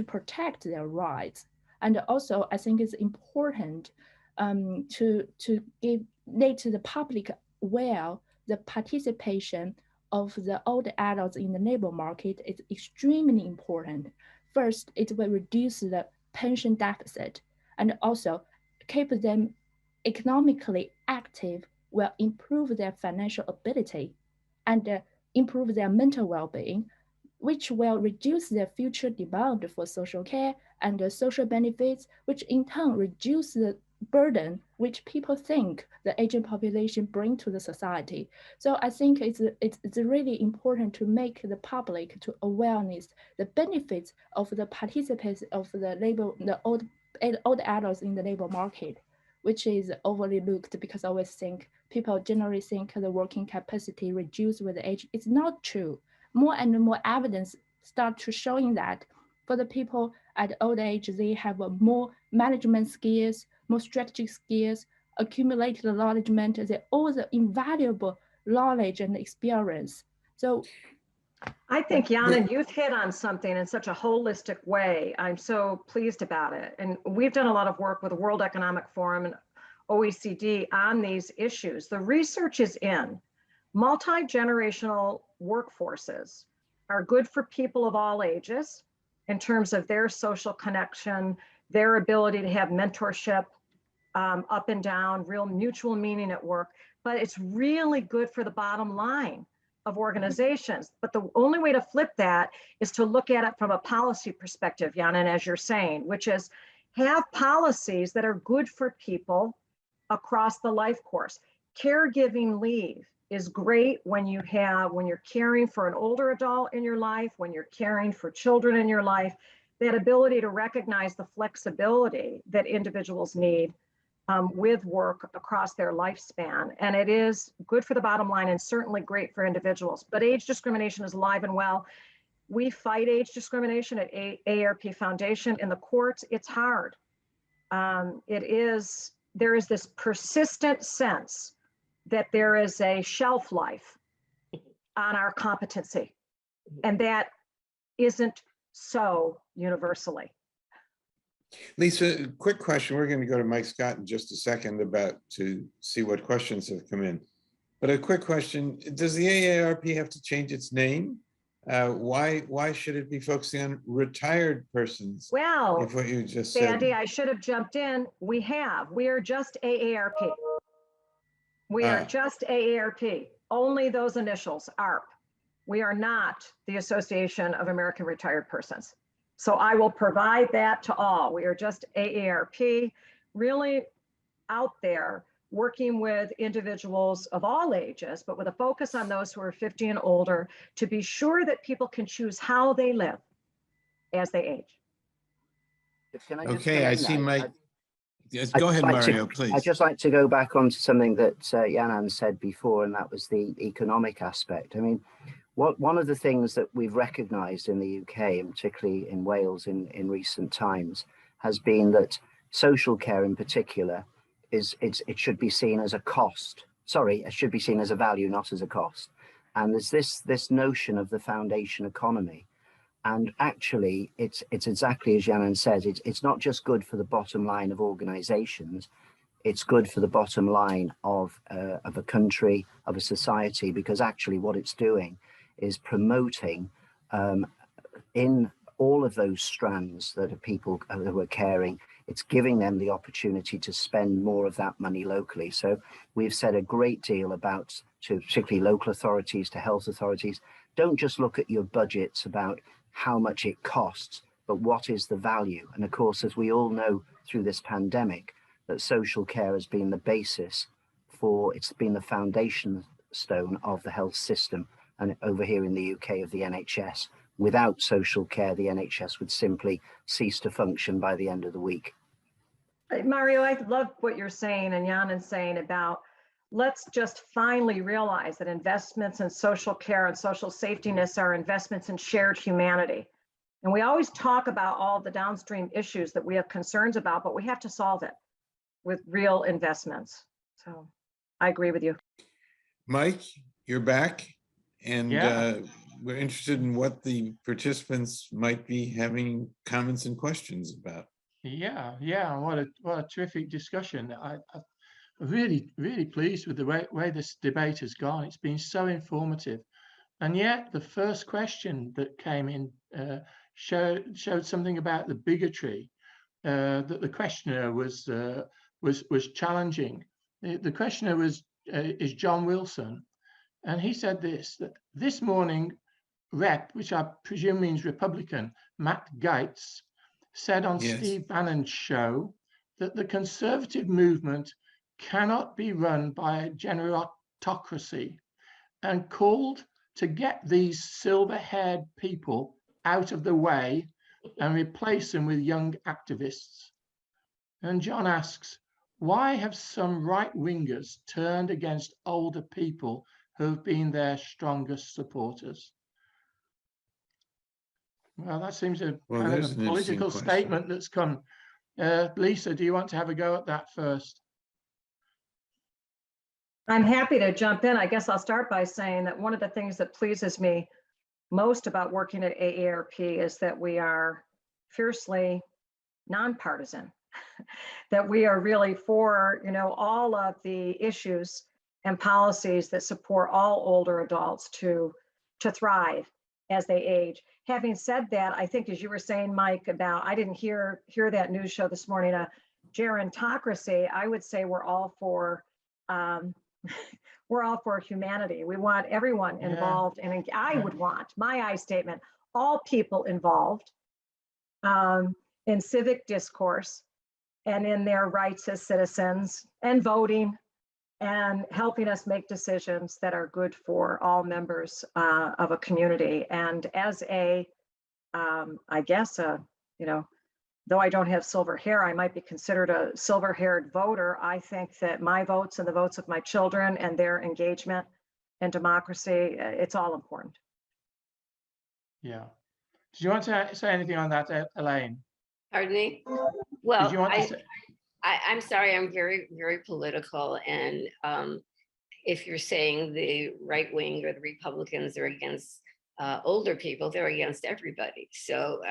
protect their rights. And also, I think it's important to make the public aware the participation of the older adults in the labor market is extremely important. First, it will reduce the pension deficit and also keep them economically active, will improve their financial ability and improve their mental well-being, which will reduce their future demand for social care and social benefits, which in turn reduce the burden which people think the aging population bring to the society. So I think it's really important to make the public to awareness the benefits of the participants of the old adults in the labor market, which is overly looked because I always think people generally think the working capacity reduced with age. It's not true. More and more evidence start to showing that for the people at old age, they have more management skills, more strategic skills, accumulated knowledge, they all the invaluable knowledge and experience. So I think, Yanan, you've hit on something in such a holistic way. I'm so pleased about it. And we've done a lot of work with the World Economic Forum and OECD on these issues. The research is in. Multi-generational workforces are good for people of all ages in terms of their social connection, their ability to have mentorship up and down, real mutual meaning at work. But it's really good for the bottom line of organizations. But the only way to flip that is to look at it from a policy perspective, Yanan, as you're saying, which is have policies that are good for people across the life course. Caregiving leave is great when you're caring for an older adult in your life, when you're caring for children in your life, that ability to recognize the flexibility that individuals need with work across their lifespan. And it is good for the bottom line and certainly great for individuals. But age discrimination is alive and well. We fight age discrimination at AARP Foundation in the courts. It's hard. There is this persistent sense that there is a shelf life on our competency, and that isn't so universally. Lisa, quick question. We're going to go to Mike Scott in just a second to see what questions have come in. But a quick question, does the AARP have to change its name? Why should it be focusing on retired persons? Well, if what you just Sandy, said. I should have jumped in. We are just AARP. We are just AARP, only those initials, ARP. We are not the Association of American Retired Persons. So I will provide that to all. We are just AARP, really out there working with individuals of all ages, but with a focus on those who are 50 and older to be sure that people can choose how they live as they age. Can I just Okay, I see Mike. Yes, go ahead, Mario, please. I'd just like to go back on to something that Yanan said before, and that was the economic aspect. I mean, one of the things that we've recognized in the UK, and particularly in Wales in recent times, has been that social care in particular it should be seen as a cost. Sorry, it should be seen as a value, not as a cost. And there's this notion of the foundation economy. And actually, it's exactly as Yanan says, it's not just good for the bottom line of organizations, it's good for the bottom line of a country, of a society, because actually what it's doing is promoting in all of those strands that are people who are caring, it's giving them the opportunity to spend more of that money locally. So we've said a great deal about, to particularly local authorities, to health authorities, don't just look at your budgets about how much it costs, but what is the value? And of course, as we all know through this pandemic, that social care has been the basis for, it's been the foundation stone of the health system, and over here in the UK of the NHS. Without social care, the NHS would simply cease to function by the end of the week. Mario, I love what you're saying and Yanan's saying about, let's just finally realize that investments in social care and social safety nets are investments in shared humanity. And we always talk about all the downstream issues that we have concerns about, but we have to solve it with real investments. So I agree with you. Mike, you're back, and Yeah. we're interested in what the participants might be having comments and questions about. Yeah. What a terrific discussion. I'm really pleased with the way this debate has gone. It's been so informative. And yet the first question that came in showed something about the bigotry that the questioner was challenging. The questioner is John Wilson, and he said that this morning, Rep, which I presume means Republican, Matt Gaetz, said on Yes. Steve Bannon's show that the conservative movement cannot be run by a gerontocracy, and called to get these silver-haired people out of the way and replace them with young activists. And John asks, why have some right-wingers turned against older people who have been their strongest supporters? Well, that seems a kind there's of an a interesting political question. statement that's come. Lisa, do you want to have a go at that first? I'm happy to jump in. I guess I'll start by saying that one of the things that pleases me most about working at AARP is that we are fiercely nonpartisan, that we are really for, all of the issues and policies that support all older adults to thrive as they age. Having said that, I think, as you were saying, Mike, about, I didn't hear that news show this morning, a gerontocracy, I would say we're all for we're all for humanity. We want everyone involved, and I would want, my statement, all people involved in civic discourse and in their rights as citizens, and voting, and helping us make decisions that are good for all members of a community. And as I guess, though I don't have silver hair, I might be considered a silver-haired voter. I think that my votes and the votes of my children and their engagement in democracy, it's all important. Yeah. Do you want to say anything on that, Elaine? Pardon me? Well, Did you want to say? I'm sorry, I'm very, very political. And if you're saying the right wing or the Republicans are against older people, they're against everybody. So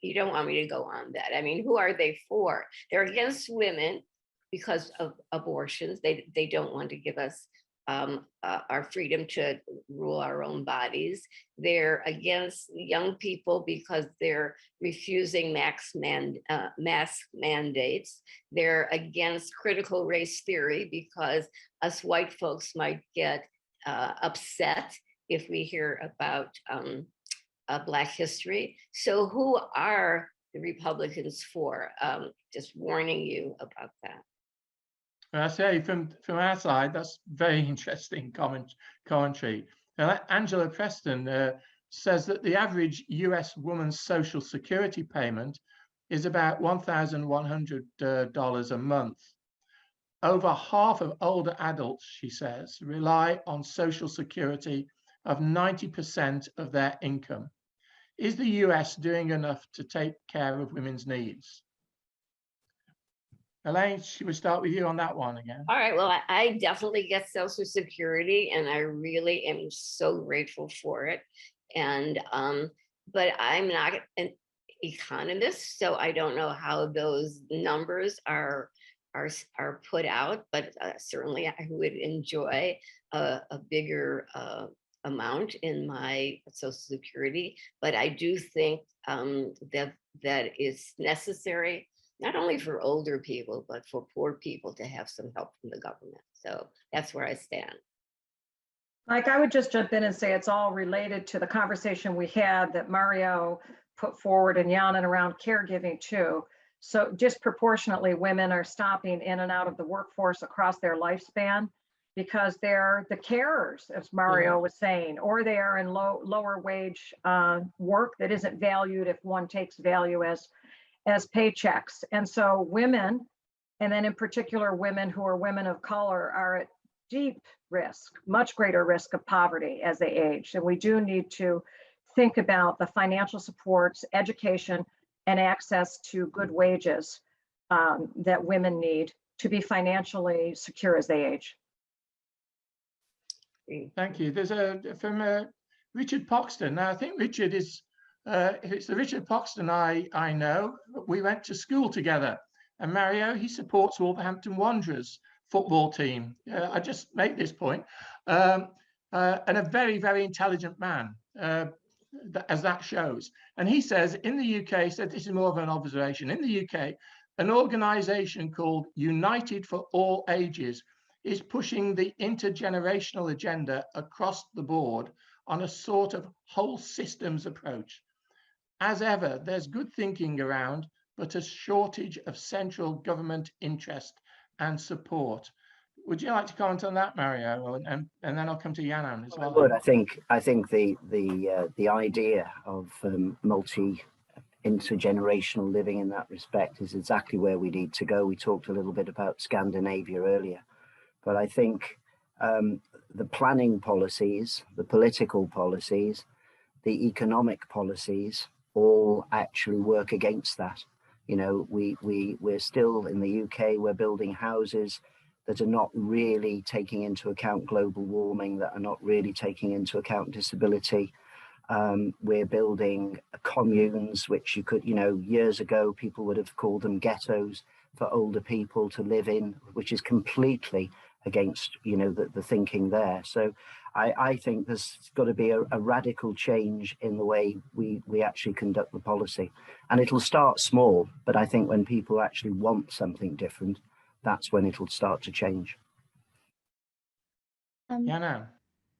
you don't want me to go on that. I mean, who are they for? They're against women because of abortions. They don't want to give us our freedom to rule our own bodies. They're against young people because they're refusing mask mandates. They're against critical race theory because us white folks might get upset if we hear about Black history. So who are the Republicans for? Just warning you about that. I say from our side, that's very interesting commentary. Angela Preston says that the average US woman's Social Security payment is about $1,100 a month. Over half of older adults, she says, rely on Social Security of 90% of their income. Is the US doing enough to take care of women's needs? Elaine, should we start with you on that one again? All right, well, I definitely get Social Security and I really am so grateful for it. And, but I'm not an economist, so I don't know how those numbers are put out, but certainly I would enjoy a bigger amount in my Social Security. But I do think that is necessary, not only for older people, but for poor people to have some help from the government. So that's where I stand. Mike, I would just jump in and say it's all related to the conversation we had that Mario put forward and Yanan around caregiving too. So disproportionately, women are stopping in and out of the workforce across their lifespan because they're the carers, as Mario was saying, or they are in lower wage work that isn't valued if one takes value as paychecks. And so women, and then in particular women who are women of color, are at deep risk, much greater risk of poverty as they age. And we do need to think about the financial supports, education, and access to good wages that women need to be financially secure as they age. Thank you. There's from Richard Poxton. Now, I think Richard is, it's the Richard Poxton I know. We went to school together. And Mario, he supports Wolverhampton Wanderers football team. I just make this point. And a very, very intelligent man, as that shows. And he says in the UK, he said this is more of an observation, in the UK, an organization called United for All Ages is pushing the intergenerational agenda across the board on a sort of whole systems approach. As ever, there's good thinking around, but a shortage of central government interest and support. Would you like to comment on that, Mario? And then I'll come to Yanan as well. I would. I think the idea of intergenerational living in that respect is exactly where we need to go. We talked a little bit about Scandinavia earlier, but I think the planning policies, the political policies, the economic policies all actually work against that. You know, we're still in the UK, we're building houses that are not really taking into account global warming, that are not really taking into account disability. We're building communes, which you could, you know, years ago, people would have called them ghettos for older people to live in, which is completely against, you know, the thinking there. So I think there's got to be a radical change in the way we actually conduct the policy. And it'll start small, but I think when people actually want something different, that's when it'll start to change. Yanan.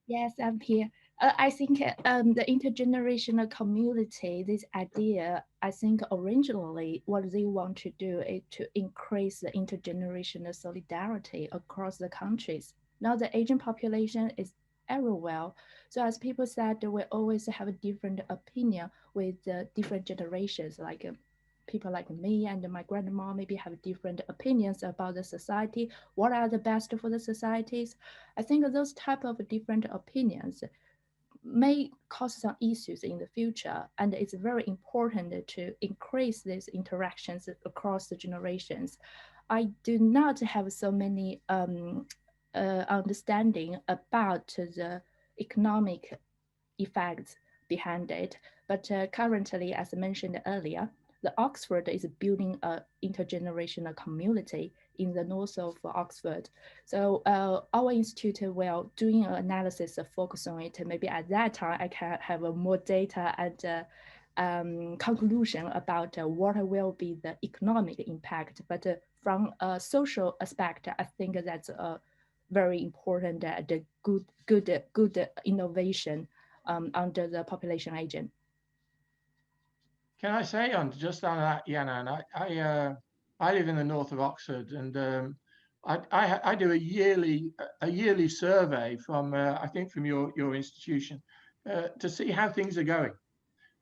Yes, I'm here. I think the intergenerational community, this idea, I think originally what they want to do is to increase the intergenerational solidarity across the countries. Now the aging population is everywhere. So as people said, we always have a different opinion with different generations, like people like me and my grandma maybe have different opinions about the society. What are the best for the societies? I think those type of different opinions may cause some issues in the future. And it's very important to increase these interactions across the generations. I do not have so many understanding about the economic effects behind it. But currently, as I mentioned earlier, the Oxford is building an intergenerational community in the north of Oxford. So our institute will doing an analysis of focus on it. Maybe at that time I can have more data and conclusion about what will be the economic impact. But from a social aspect, I think that's a very important, the good innovation under the population agent. Can I say just on that, Yanan? I live in the north of Oxford, and I do a yearly survey from I think from your institution to see how things are going.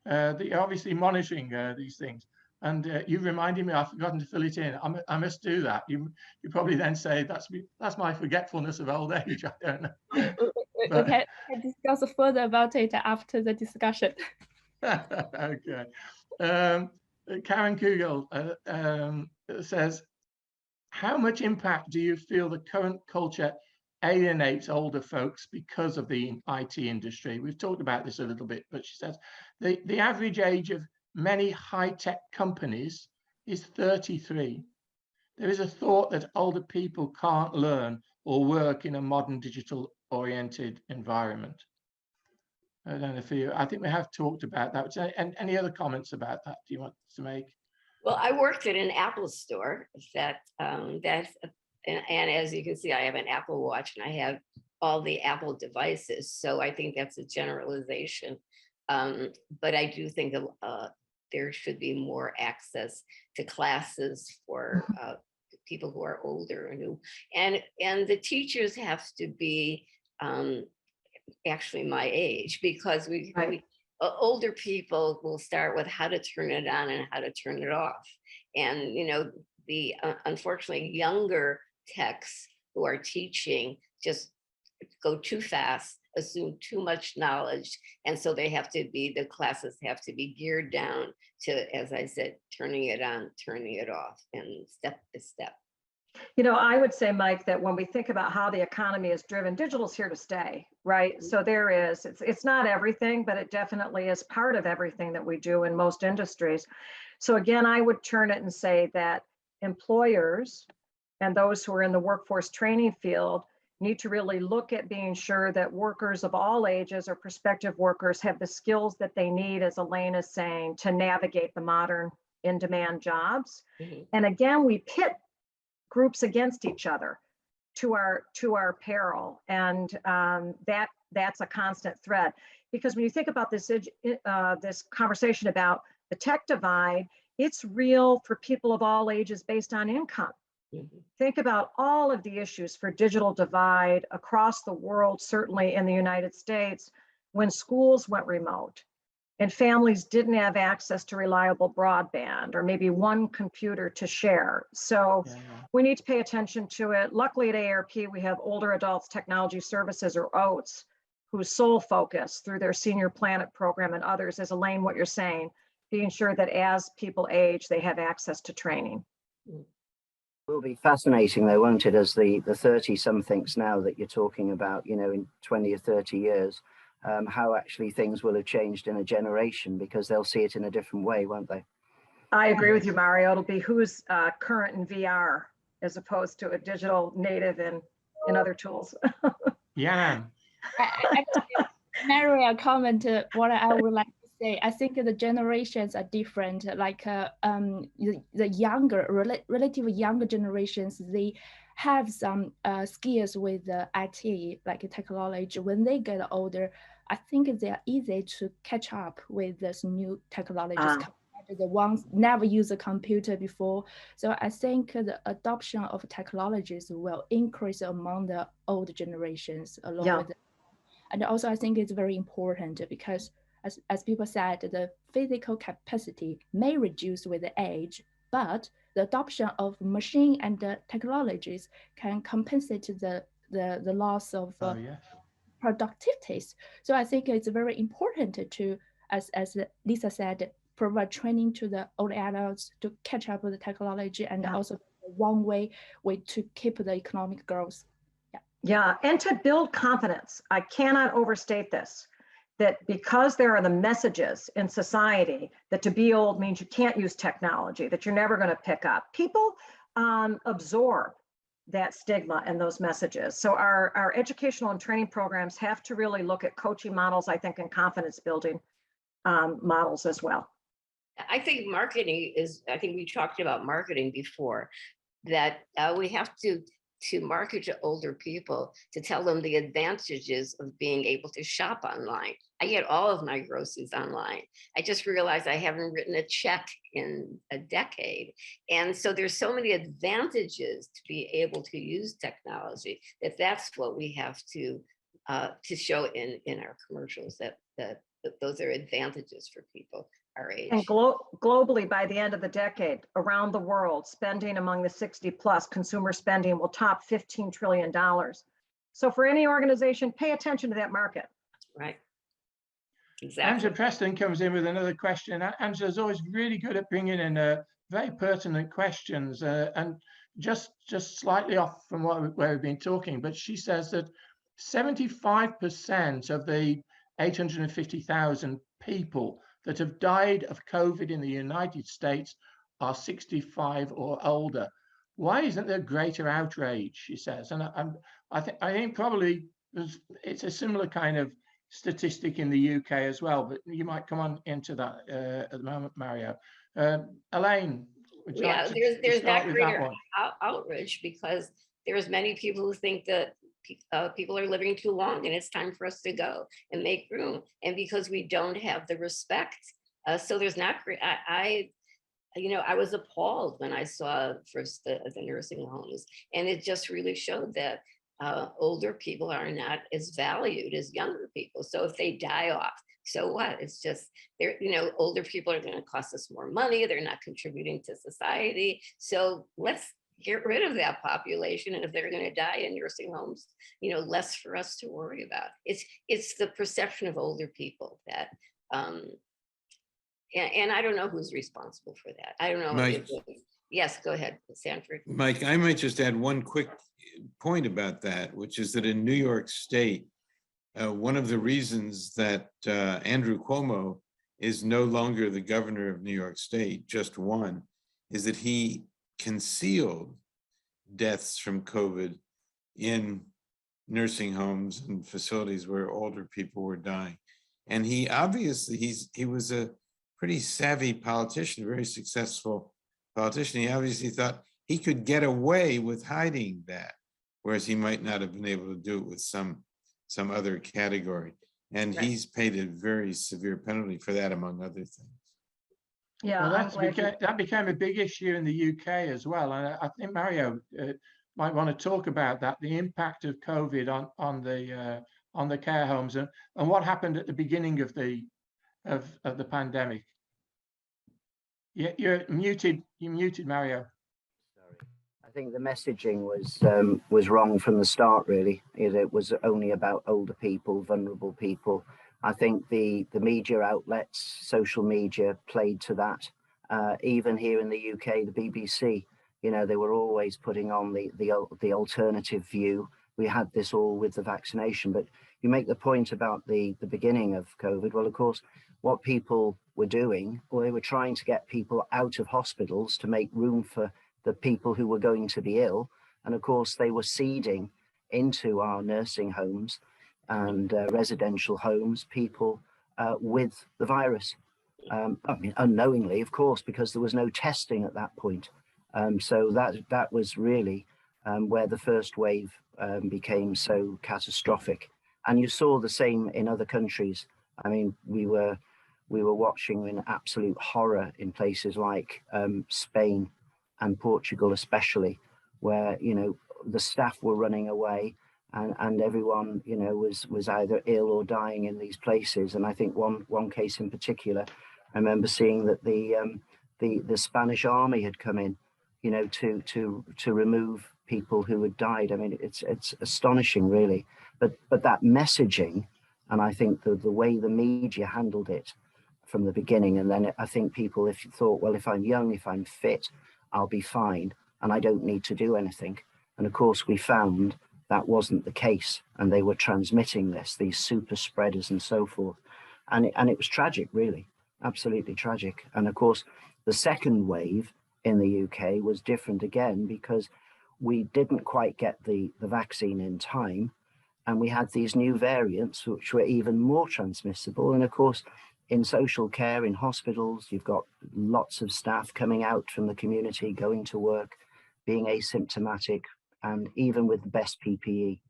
You're obviously monitoring these things, and you reminded me I've forgotten to fill it in. I must do that. You probably then say that's my forgetfulness of old age. I don't know. But, okay, I discuss further about it after the discussion. Okay. Karen Kugel says, how much impact do you feel the current culture alienates older folks because of the IT industry? We've talked about this a little bit, but she says the average age of many high-tech companies is 33. There is a thought that older people can't learn or work in a modern digital-oriented environment. I don't know if you, I think we have talked about that. And any other comments about that do you want to make? Well, I worked at an Apple store and as you can see, I have an Apple Watch and I have all the Apple devices. So I think that's a generalization. But I do think there should be more access to classes for people who are older and the teachers have to be actually my age, because older people will start with how to turn it on and how to turn it off. And, the unfortunately younger techs who are teaching just go too fast, assume too much knowledge. And so the classes have to be geared down to, as I said, turning it on, turning it off, and step by step. I would say, Mike, that when we think about how the economy is driven, digital's here to stay, right? So it's not everything, but it definitely is part of everything that we do in most industries. So again, I would turn it and say that employers and those who are in the workforce training field need to really look at being sure that workers of all ages or prospective workers have the skills that they need, as Elaine is saying, to navigate the modern in-demand jobs. Mm-hmm. And again, we pit groups against each other to our peril, and that's a constant threat. Because when you think about this conversation about the tech divide, it's real for people of all ages based on income. Mm-hmm. Think about all of the issues for digital divide across the world, certainly in the United States, when schools went remote and families didn't have access to reliable broadband or maybe one computer to share. So we need to pay attention to it. Luckily at ARP, we have Older Adults Technology Services, or OATS, whose sole focus through their Senior Planet program and others is, Elaine, what you're saying, being sure that as people age, they have access to training. It will be fascinating though, won't it, as the 30-somethings now that you're talking about, in 20 or 30 years, how actually things will have changed in a generation, because they'll see it in a different way, won't they? I agree with you, Mario. It'll be who's current in VR as opposed to a digital native in other tools. Yeah. Mario commented what I would like to say. I think the generations are different. Like the younger, relatively younger generations, they have some skills with IT, like technology. When they get older, I think they are easy to catch up with this new technologies. The ones never used a computer before. So I think the adoption of technologies will increase among the old generations along with it. And also I think it's very important because as people said, the physical capacity may reduce with the age, but the adoption of machine and the technologies can compensate the loss of productivities. So I think it's very important to, as Lisa said, provide training to the old adults to catch up with the technology, and also one way to keep the economic growth. Yeah, and to build confidence. I cannot overstate this, that because there are the messages in society that to be old means you can't use technology, that you're never going to pick up, people absorb that stigma and those messages. So our educational and training programs have to really look at coaching models, I think, and confidence building models as well. I think marketing is, I think we talked about marketing before, that we have to market to older people, to tell them the advantages of being able to shop online. I get all of my groceries online. I just realized I haven't written a check in a decade. And so there's so many advantages to be able to use technology that's what we have to show in our commercials, that those are advantages for people our age. And globally, by the end of the decade, around the world, spending among the 60+ consumer spending will top $15 trillion. So for any organization, pay attention to that market. Right. Exactly. Angela Preston comes in with another question. Angela's always really good at bringing in very pertinent questions. And just slightly off from where we've been talking, but she says that 75% of the 850,000 people that have died of COVID in the United States are 65 or older. Why isn't there greater outrage, she says? And I think probably it's a similar kind of statistic in the UK as well, but you might come on into that at the moment, Mario. Elaine, would you Yeah, like to there's start not with that greater one? outrage because there's many people who think that people are living too long and it's time for us to go and make room. And because we don't have the respect, so there's not great. I was appalled when I saw first the nursing homes, and it just really showed that older people are not as valued as younger people. So if they die off, so what? It's just older people are going to cost us more money. They're not contributing to society. So let's get rid of that population. And if they're going to die in nursing homes, less for us to worry about. It's the perception of older people that. And I don't know who's responsible for that. I don't know. Mike. Yes, go ahead, Sanford. Mike, I might just add one quick point about that, which is that in New York State, one of the reasons that Andrew Cuomo is no longer the governor of New York State, just one, is that he concealed deaths from COVID in nursing homes and facilities where older people were dying. And he obviously, he was a pretty savvy politician, very successful politician. He obviously thought he could get away with hiding that, whereas he might not have been able to do it with some other category. And Right. He's paid a very severe penalty for that, among other things. Yeah, Well, I'm glad you- that became a big issue in the UK as well. And I think Mario might want to talk about that, the impact of COVID on the care homes and what happened at the beginning of the pandemic. Yeah, you're muted. You're muted, Mario. Sorry. I think the messaging was wrong from the start, really. It was only about older people, vulnerable people. I think the media outlets, social media played to that. Even here in the UK, the BBC, they were always putting on the alternative view. We had this all with the vaccination, but you make the point about the beginning of COVID. Well, of course, what people were doing, well, they were trying to get people out of hospitals to make room for the people who were going to be ill. And of course, they were seeding into our nursing homes and residential homes people with the virus. Unknowingly, of course, because there was no testing at that point. So that was really where the first wave became so catastrophic. And you saw the same in other countries. I mean, we were watching in absolute horror in places like Spain and Portugal, especially, where the staff were running away and everyone was either ill or dying in these places. And I think one case in particular, I remember seeing that the Spanish army had come in, to remove people who had died. I mean, it's astonishing, really. But that messaging, and I think the way the media handled it from the beginning, and then I think people, if you thought, well, if I'm young, if I'm fit, I'll be fine, and I don't need to do anything. And of course, we found that wasn't the case, and they were transmitting these super spreaders and so forth. And it was tragic, really, absolutely tragic. And of course, the second wave in the UK was different again, because we didn't quite get the vaccine in time. And we had these new variants, which were even more transmissible. And of course, in social care, in hospitals, you've got lots of staff coming out from the community, going to work, being asymptomatic. And even with the best PPE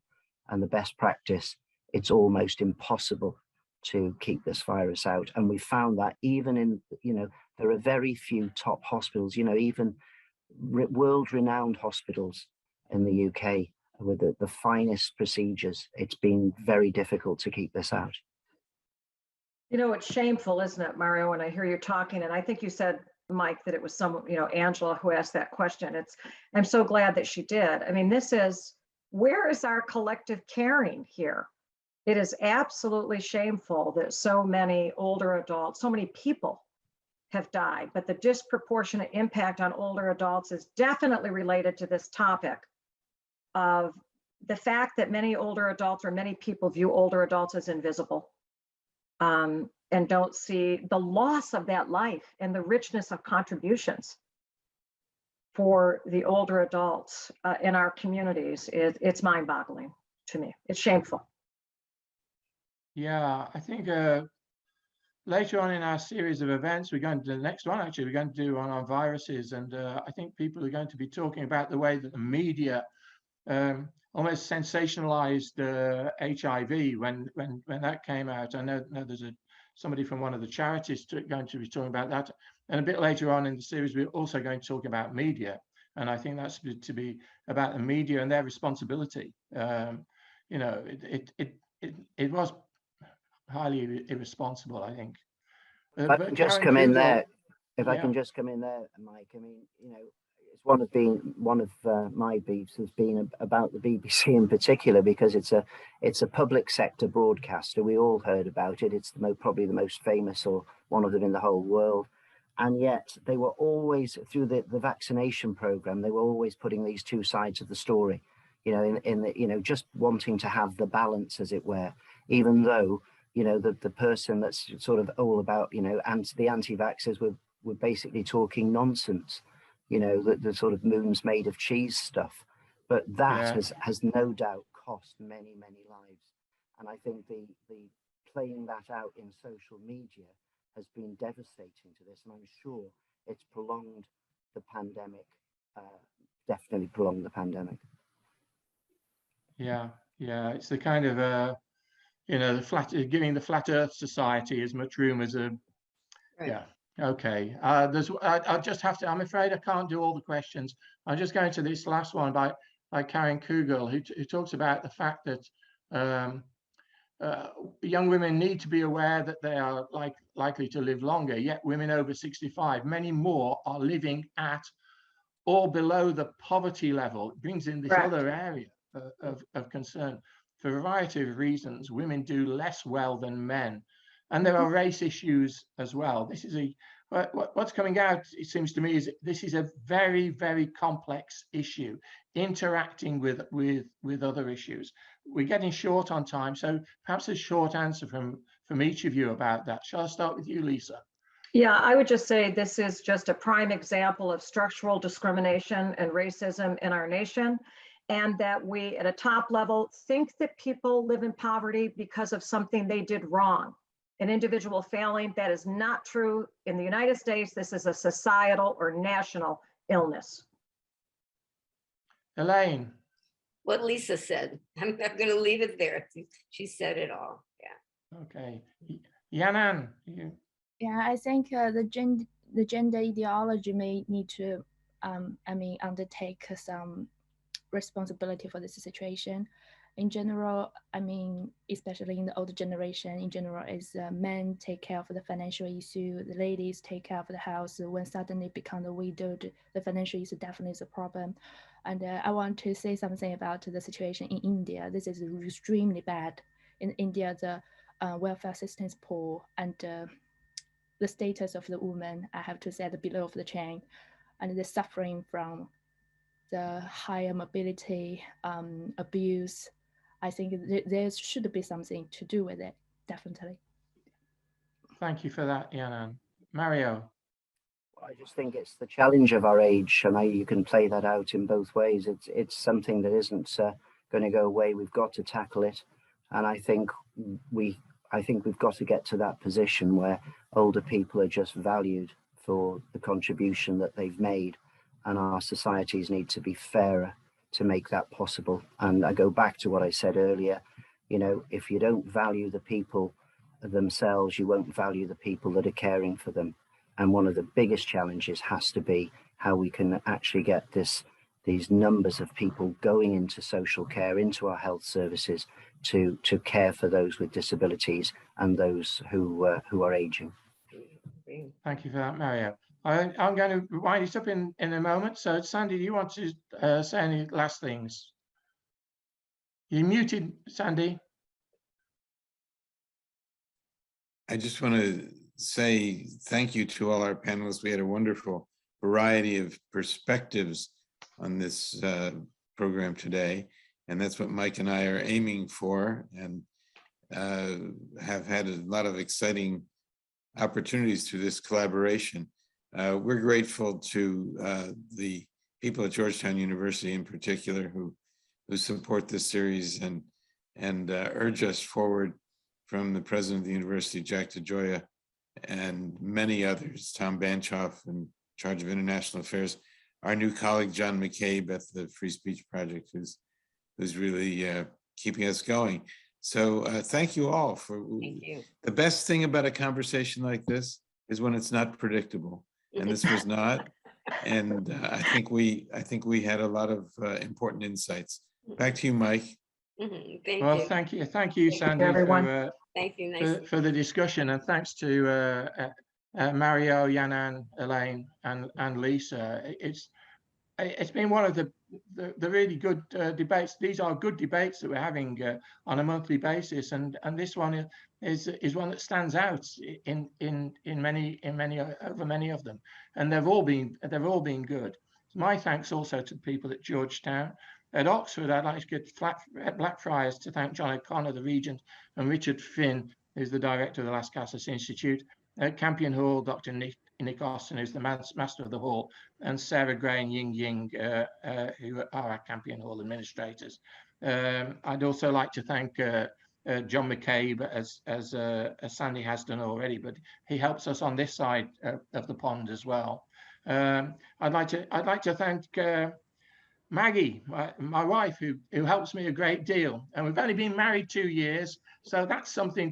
and the best practice, it's almost impossible to keep this virus out. And we found that even in, there are very few top hospitals, even world-renowned hospitals in the UK with the finest procedures. It's been very difficult to keep this out. It's shameful, isn't it, Mario, when I hear you talking, and I think you said, Mike, that it was Angela who asked that question. I'm so glad that she did. I mean, where is our collective caring here? It is absolutely shameful that so many older adults, so many people have died, but the disproportionate impact on older adults is definitely related to this topic of the fact that many older adults, or many people, view older adults as invisible, and don't see the loss of that life and the richness of contributions for the older adults in our communities. It's mind-boggling to me. It's shameful. Yeah, I think later on in our series of events, we're going to the next one, actually, we're going to do on viruses. And I think people are going to be talking about the way that the media almost sensationalized HIV when that came out. I know there's somebody from one of the charities going to be talking about that. And a bit later on in the series, we're also going to talk about media. And I think that's to be about the media and their responsibility. You know, it was highly irresponsible, I think. If I can just come in there, I can just come in there, Mike. I mean, you know, it's one of my beefs has been about the BBC in particular, because it's a public sector broadcaster. We all heard about it. It's probably the most famous, or one of them in the whole world. And yet they were always, through the vaccination program, they were always putting these two sides of the story, you know, in the, you know, just wanting to have the balance, as it were, even though, you know, the person that's sort of all about, you know, the anti-vaxxers were basically talking nonsense, you know, the sort of moons made of cheese stuff. But that has no doubt cost many, many lives. And I think the playing that out in social media has been devastating to this. And I'm sure it's prolonged the pandemic, definitely prolonged the pandemic. Yeah, it's the kind of you know, giving the Flat Earth Society as much room as a Right. yeah. Okay. I just have to. I'm afraid I can't do all the questions. I'm just going to this last one by Karen Kugel, who talks about the fact that young women need to be aware that they are likely to live longer. Yet women over 65, many more, are living at or below the poverty level. It brings in this Correct. other area of concern. For a variety of reasons, women do less well than men. And there are race issues as well. This is what's coming out, it seems to me, is this is a very, very complex issue, interacting with other issues. We're getting short on time, so perhaps a short answer from each of you about that. Shall I start with you, Lisa? Yeah, I would just say this is just a prime example of structural discrimination and racism in our nation, and that we at a top level think that people live in poverty because of something they did wrong, an individual failing. That is not true. In the United States, this is a societal or national illness. Elaine. What Lisa said. I'm not going to leave it there. She said it all. Yeah. Okay. Yanan. Yeah, I think the gender ideology may need to, undertake some responsibility for this situation. In general, especially in the older generation, in general, is men take care of the financial issue, the ladies take care of the house. When suddenly become a widow, the financial issue definitely is a problem. And I want to say something about the situation in India. This is extremely bad. In India, the welfare system is poor, and the status of the woman, I have to say, at the below of the chain, and they're suffering from the higher mobility, abuse. I think there should be something to do with it, definitely. Thank you for that, Yanan. Mario. I just think it's the challenge of our age, and you can play that out in both ways. It's something that isn't going to go away. We've got to tackle it, and I think we've got to get to that position where older people are just valued for the contribution that they've made, and our societies need to be fairer to make that possible. And I go back to what I said earlier, you know, if you don't value the people themselves, you won't value the people that are caring for them. And one of the biggest challenges has to be how we can actually get these numbers of people going into social care, into our health services, to care for those with disabilities and those who are aging. Thank you for that, Mario. I'm going to wind it up in a moment. So, Sandy, do you want to say any last things? You're muted, Sandy. I just want to say thank you to all our panelists. We had a wonderful variety of perspectives on this program today. And that's what Mike and I are aiming for, and have had a lot of exciting opportunities through this collaboration. We're grateful to the people at Georgetown University in particular who support this series and urge us forward, from the president of the university, Jack DeGioia, and many others, Tom Banchoff in charge of international affairs, our new colleague, John McCabe at the Free Speech Project, who's really keeping us going. So thank you all for. Thank you. The best thing about a conversation like this is when it's not predictable, and this was not. And I think we had a lot of important insights. Back to you, Mike. Thank Well, you. thank you, Sandy, everyone. Thank you. Nice. for the discussion, and thanks to Mario, Yanan, Elaine, and Lisa. It's been one of the really good debates. These are good debates that we're having on a monthly basis, and this one is one that stands out in many over many of them, and they've all been good. My thanks also to the people at Georgetown. At Oxford, I'd like to get Blackfriars to thank John O'Connor, the Regent, and Richard Finn, who's the director of the Las Casas Institute. At Campion Hall, Dr. Nick Austin, who's the master of the hall, and Sarah Gray and Ying Ying, who are our Campion Hall administrators. I'd also like to thank John McCabe, as Sandy has done already, but he helps us on this side of the pond as well. I'd like to thank Maggie, my wife, who helps me a great deal, and we've only been married 2 years, so that's something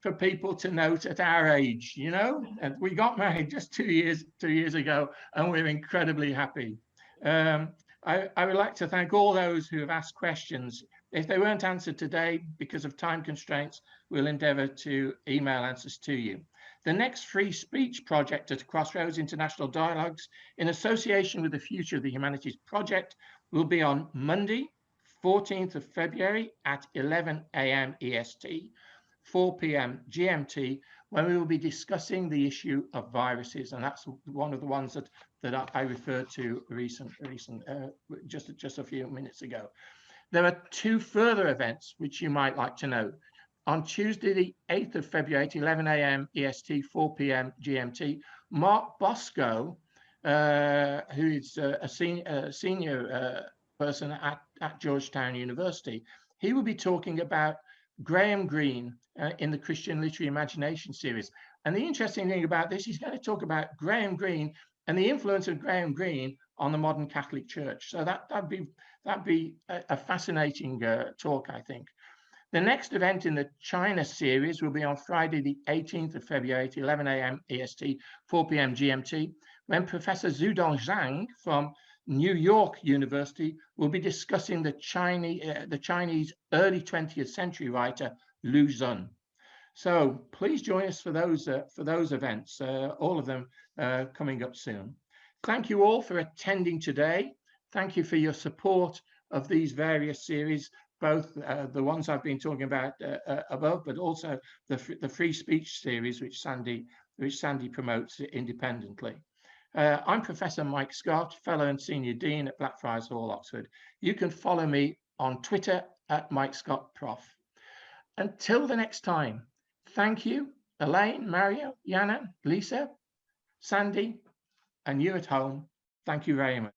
for people to note at our age, you know. And we got married just 2 years ago, and we're incredibly happy. I would like to thank all those who have asked questions. If they weren't answered today because of time constraints, we'll endeavour to email answers to you. The next free speech project at Crossroads International Dialogues, in association with the Future of the Humanities Project, will be on Monday, 14th of February at 11 a.m. EST, 4 p.m. GMT, when we will be discussing the issue of viruses, and that's one of the ones that I referred to just a few minutes ago. There are 2 further events which you might like to know. On Tuesday, the 8th of February at 11 a.m. EST, 4 p.m. GMT, Mark Bosco, who is a senior person at Georgetown University, he will be talking about Graham Greene in the Christian Literary Imagination series. And the interesting thing about this, he's going to talk about Graham Greene and the influence of Graham Greene on the modern Catholic Church. So that'd be a fascinating talk, I think. The next event in the China series will be on Friday, the 18th of February at 11 a.m. EST, 4 p.m. GMT, when Professor Zudong Zhang from New York University will be discussing the Chinese early 20th century writer Lu Xun. So please join us for those events, all of them coming up soon. Thank you all for attending today. Thank you for your support of these various series, both the ones I've been talking about above, but also the free speech series, which Sandy promotes independently. I'm Professor Mike Scott, Fellow and Senior Dean at Blackfriars Hall, Oxford. You can follow me on Twitter at Mike Scott Prof. Until the next time, thank you, Elaine, Mario, Yana, Lisa, Sandy, and you at home. Thank you very much.